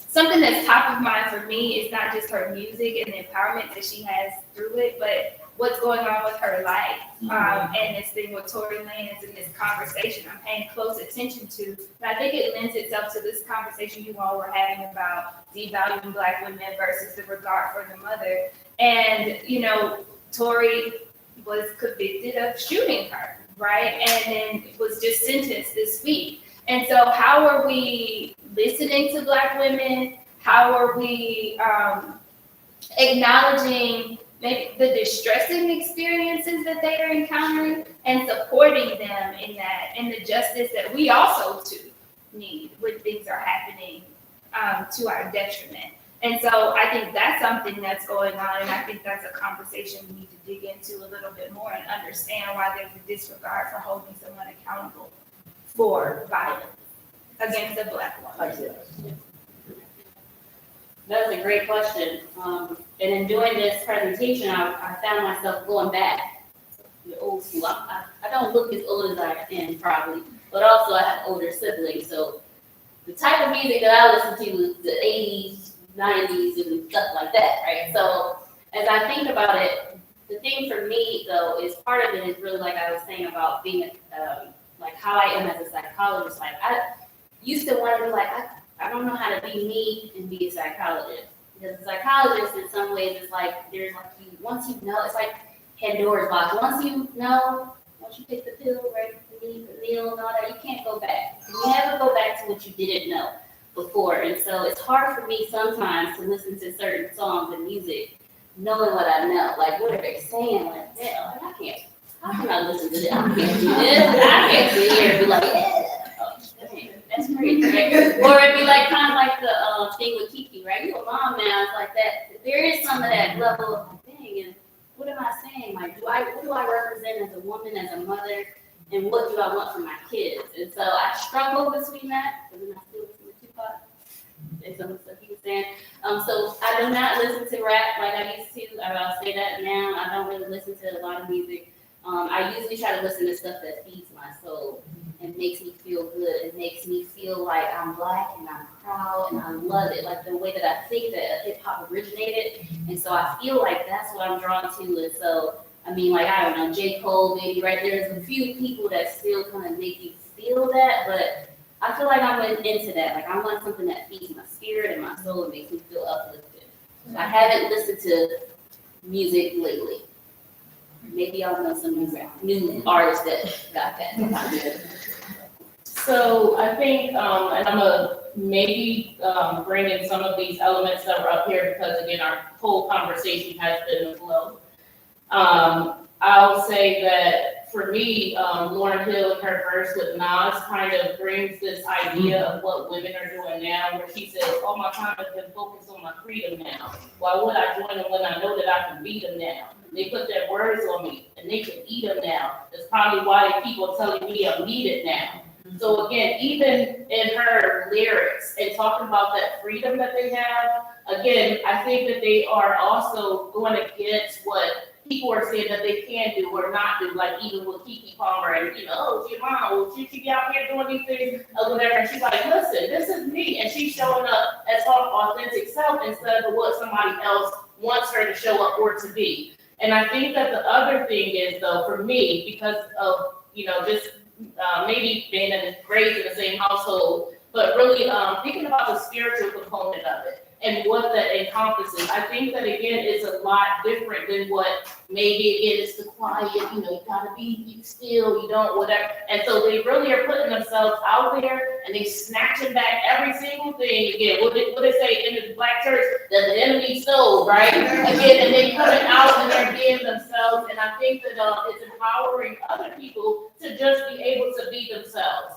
something that's top of mind for me is not just her music and the empowerment that she has through it, but what's going on with her life, and this thing with Tory Lanez and this conversation I'm paying close attention to. And I think it lends itself to this conversation you all were having about devaluing Black women versus the regard for the mother. And, Tory was convicted of shooting her, right? And then was just sentenced this week. And so how are we listening to Black women? How are we acknowledging maybe the distressing experiences that they are encountering and supporting them in that, and the justice that we also too need when things are happening to our detriment? And so I think that's something that's going on, and I think that's a conversation we need to dig into a little bit more and understand why there's a disregard for holding someone accountable for violence against a Black woman. That's a great question. And in doing this presentation, I found myself going back to the old school. I don't look as old as I am probably, but also I have older siblings. So the type of music that I listen to is the 80s, 90s, and stuff like that, right? So as I think about it, the thing for me though is part of it is really like I was saying about being like how I am as a psychologist. Like I used to want to be like I don't know how to be me and be a psychologist, because a psychologist in some ways is like there's like once you know, it's like Pandora's box. Once you know, once you take the pill, right, the needle and all that, you can't go back. You never go back to what you didn't know before. And so it's hard for me sometimes to listen to certain songs and music, knowing what I know. Like, what are they saying? Like, yeah, like, how can I listen to this? I can't do this. I can't sit here and be like, yeah, oh, dang, that's crazy, right? Or it'd be like kind of like the thing with Kiki, right? You a mom now, it's like that. There is some of that level of, dang, and what am I saying? Like, what do I represent as a woman, as a mother, and what do I want for my kids? And so I struggle between that, because then I still listen to Tupac and some of the stuff he was saying. So I do not listen to rap like I used to. I'll say that now. I don't really listen to a lot of music. I usually try to listen to stuff that feeds my soul and makes me feel good. It makes me feel like I'm Black and I'm proud and I love it, like the way that I think that hip hop originated. And so I feel like that's what I'm drawn to. And so, I mean, like, I don't know, J. Cole, maybe, right? There's a few people that still kind of make you feel that, but I feel like I'm into that. Like, I want something that feeds my spirit and my soul and makes me feel uplifted. I haven't listened to music lately. Maybe I'll know some new artists that got that. So I think, and I'm gonna maybe bring in some of these elements that were up here, because again, our whole conversation has been a flow. I'll say that for me, Lauryn Hill in her verse with Nas kind of brings this idea of what women are doing now, where she says, all my time has been focused on my freedom now. Why would I join them when I know that I can beat them now? They put their words on me and they can eat them now. That's probably why they keep on telling me I'm needed now. So again, even in her lyrics and talking about that freedom that they have, again, I think that they are also going against what people are saying that they can do or not do, like even with Keke Palmer and, oh, it's your mom, well, she be out here doing these things or whatever. And she's like, listen, this is me. And she's showing up as her authentic self instead of what somebody else wants her to show up or to be. And I think that the other thing is, though, for me, because of, just maybe being raised in the same household, but really thinking about the spiritual component of it and what that encompasses. I think that, again, it's a lot different than what maybe, again, it's the quiet, you gotta be still, you don't, whatever. And so they really are putting themselves out there and they snatching back every single thing. Again, what they say in the Black church, that the enemy stole, right? Again, and they coming out and they're being themselves. And I think that it's empowering other people to just be able to be themselves.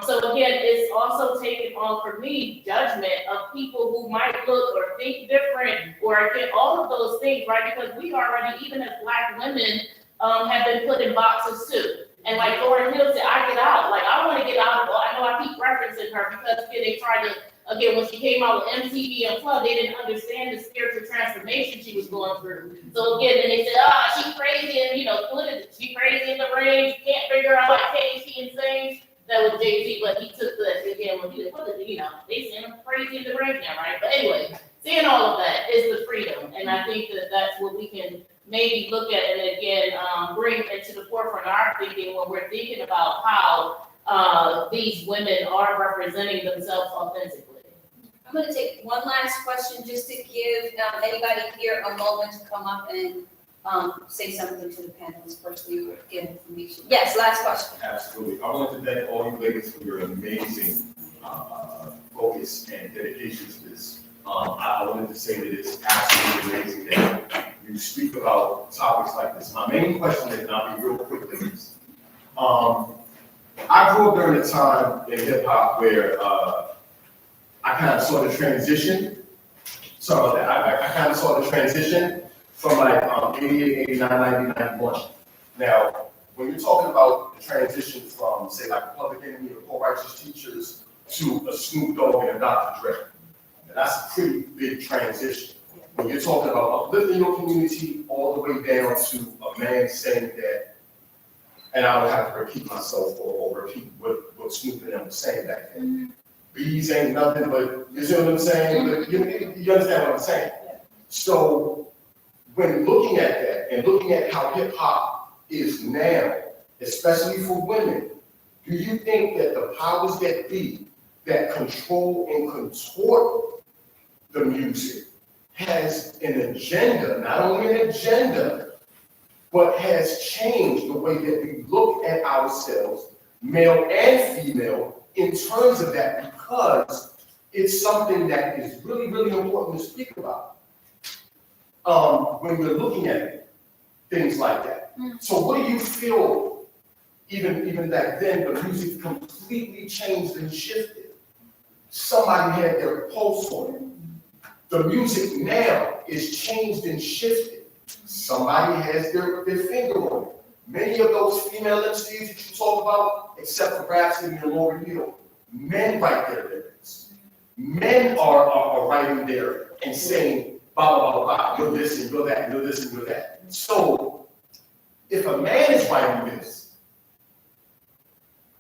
So again, it's also taken on, for me, judgment of people who might look or think different, or again, all of those things, right? Because we already, even as Black women, have been put in boxes too. And like Lauryn Hill said, I get out. Like, I want to get out of, I know I keep referencing her because again, they tried to, again, when she came out with MTV Unplugged, they didn't understand the spiritual transformation she was going through. So again, then they said, she crazy, and she crazy in the range, you can't figure out like she insane. That was Jay-Z, but he took that again when he was, they saying I'm crazy in the range now, right? But anyway, seeing all of that is the freedom. And I think that that's what we can maybe look at and again, bring into the forefront of our thinking when we're thinking about how these women are representing themselves authentically. I'm going to take one last question just to give anybody here a moment to come up and say something to the panelists first. We were getting information. Yes, last question. Absolutely. I want to thank all you ladies for your amazing focus and dedication to this. I wanted to say that it's absolutely amazing that you speak about topics like this. My main question is, and I'll be real quick with this. I grew up during a time in hip hop where I kind of saw the transition. Sorry about that. I kind of saw the transition from like 88, 89, 90, 91. Now, when you're talking about the transition from, say, like a Public Enemy or Poor Righteous Teachers to a Snoop Dogg and a Dr. Dre, and that's a pretty big transition. When you're talking about uplifting your community all the way down to a man saying that, and I would have to repeat myself or repeat what Snoop and them was saying back then. Bees ain't nothing but, you see what I'm saying? But you understand what I'm saying? So, when looking at that, that and looking at how hip hop is now, especially for women, do you think that the powers that be that control and contort the music has an agenda, not only an agenda, but has changed the way that we look at ourselves, male and female, in terms of that, because it's something that is really, really important to speak about when we're looking at things like that. So what do you feel, even back then, the music completely changed and shifted? Somebody had their pulse on it. The music now is changed and shifted. Somebody has their finger on it. Many of those female MCs that you talk about, except for Rapsody and Lauryn Hill, men write their lyrics. Men are writing there and saying, blah, blah, blah, blah, you're this and you're that, you're this and you're that. So, if a man is writing this,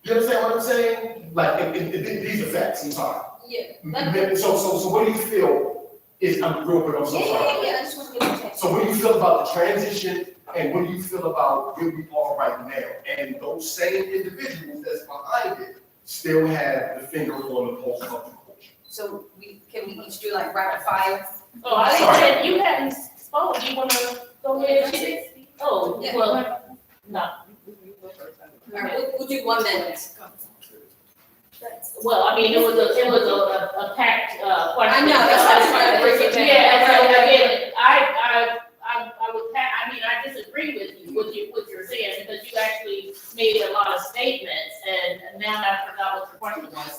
you understand what I'm saying? Like, these are facts, I'm sorry. Yeah. So what do you feel is, I'm real quick, I'm so sorry. I just want to give you a chance. So what do you feel about the transition, and what do you feel about where we are right now? And those same individuals that's behind it still have the finger on the pulse of the culture. So can we each do like rapid fire? Oh, I said you hadn't spoken. You want to go ahead and speak? Oh, Yeah. well, no. All right, we'll do 1 minute. Well, I mean, it was a packed question. I know, that's why I was trying to break it down. Yeah, so again, I would, I mean, I disagree with you, what you're saying, because you actually made a lot of statements, and now I forgot what your question was.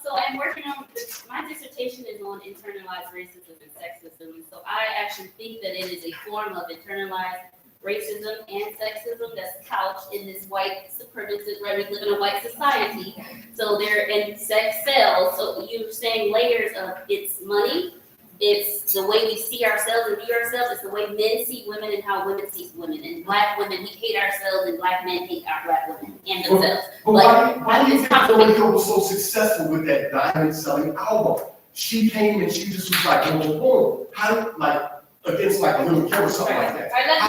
So So I'm working on this, my dissertation is on internalized racism and sexism. So I actually think that it is a form of internalized racism and sexism that's couched in this white supremacist, right? We live in a white society. So they're in sex sells. So you're saying layers of it's money, it's the way we see ourselves and view ourselves, it's the way men see women and how women see women. And black women, we hate ourselves, and black men hate our black women and themselves. But why do you think Lauryn Hill was so successful with that diamond selling album? She came and she just was like, boom, boom. How, like, against like a little kid or something like that. Let's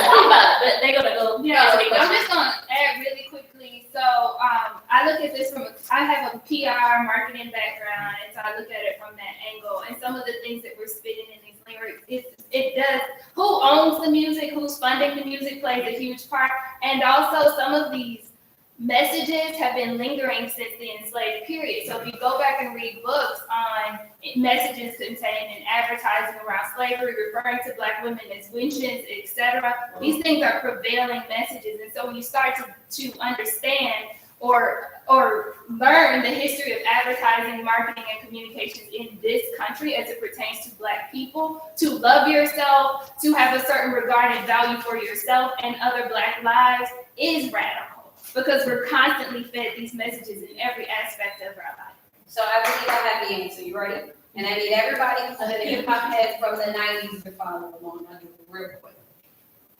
talk about it. They're gonna go. Yeah, I'm just gonna add really quickly. So I look at this I have a PR marketing background, and so I look at it from that angle. And some of the things that we're spitting in these lyrics, it does. Who owns the music? Who's funding the music plays a huge part. And also some of these messages have been lingering since the enslaved period. So if you go back and read books on messages contained in advertising around slavery, referring to black women as wenches, etc., these things are prevailing messages. And so when you start to understand or learn the history of advertising, marketing, and communications in this country as it pertains to black people, to love yourself, to have a certain regard and value for yourself and other black lives is radical. Because we're constantly fed these messages in every aspect of our life. So I believe I have the answer. You ready? And I need everybody in the hip hop head from the 90s to follow along real quick.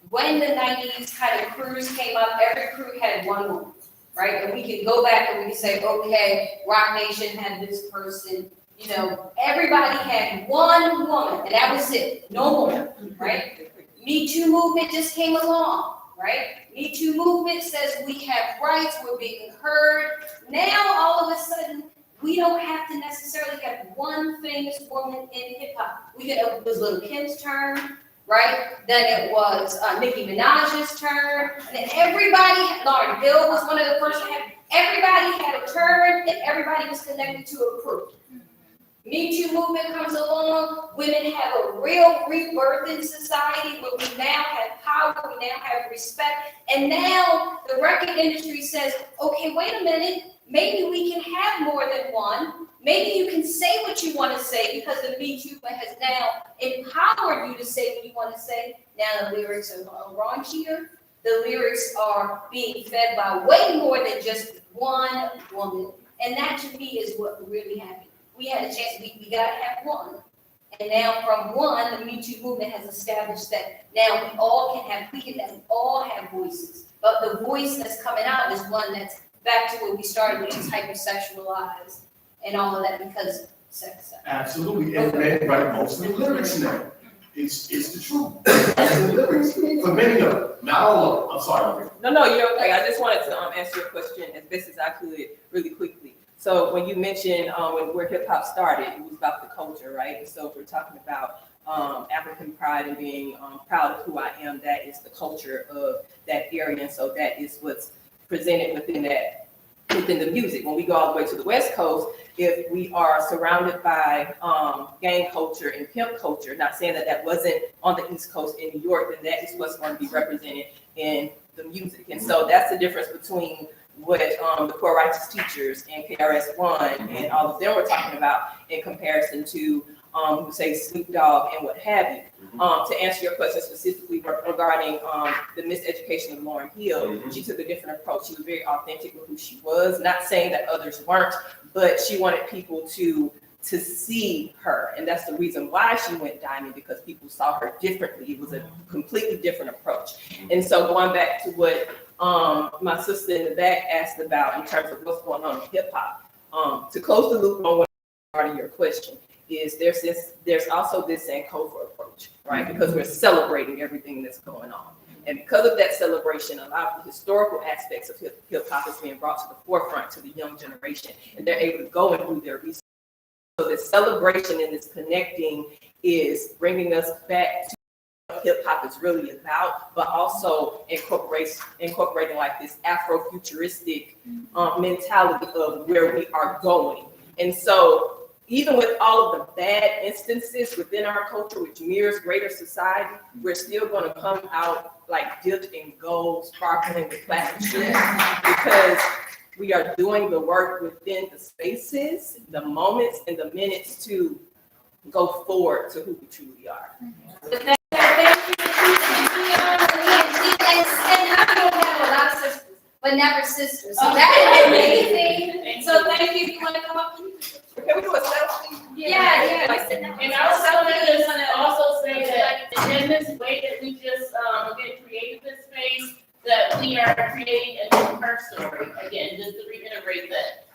When the 90s kind of crews came up, every crew had one woman, right? And we can go back and we can say, okay, Rock Nation had this person. You know, everybody had one woman, and that was it. No more, right? Me Too movement just came along, right? Me Too movement says we have rights, we're being heard. Now, all of a sudden, we don't have to necessarily have one famous woman in hip hop. It was Lil' Kim's turn, right? Then it was Nicki Minaj's turn. And then everybody, Lauryn Hill was one of the first to have, everybody had a turn, and everybody was connected to a crew. Me Too movement comes along, women have a real rebirth in society where we now have power, we now have respect, and now the record industry says, okay, wait a minute, maybe we can have more than one, maybe you can say what you want to say because the Me Too has now empowered you to say what you want to say. Now the lyrics are raunchier, the lyrics are being fed by way more than just one woman, and that to me is what really happened. We had a chance, we gotta have one. And now from one, the Me Too movement has established that now we all have voices. But the voice that's coming out is one that's back to where we started, which is hypersexualized and all of that, because sex ed. Absolutely, and men write most of the lyrics now. It's the truth. Most of the lyrics, for many of them, not all of them. I'm sorry. No, you're okay. I just wanted to answer your question as best as I could really quickly. So when you mentioned where hip hop started, it was about the culture, right? And so if we're talking about African pride and being proud of who I am, that is the culture of that area. And so that is what's presented within the music. When we go all the way to the West Coast, if we are surrounded by gang culture and pimp culture, not saying that wasn't on the East Coast in New York, then that is what's going to be represented in the music. And so that's the difference between what the Poor Righteous Teachers and KRS-One and all of them were talking about in comparison to say Snoop Dogg and what have you. To answer your question specifically regarding the miseducation of Lauryn Hill, she took a different approach. She was very authentic with who she was, not saying that others weren't, but she wanted people to see her. And that's the reason why she went diamond, because people saw her differently. It was a completely different approach. And so going back to what my sister in the back asked about in terms of what's going on in hip hop, to close the loop on what part of your question, is there's also this Sankofa approach, right? Because we're celebrating everything that's going on. And because of that celebration, a lot of the historical aspects of hip hop is being brought to the forefront to the young generation, and they're able to go and do their research. So this celebration and this connecting is bringing us back to what hip hop is really about, but also incorporating like this Afrofuturistic mentality of where we are going. And so even with all of the bad instances within our culture, which mirrors greater society, we're still going to come out like dipped in gold, sparkling with plastic shoes, because we are doing the work within the spaces, the moments, and the minutes to go forward to who we truly are. And I don't have a lot of sisters, but never sisters. So that is amazing. So thank you. You want to come up? Can we do a selfie? Yeah. And I was going to also say that in this way that we just created this space, that we are creating a new her story. Again, just to reiterate that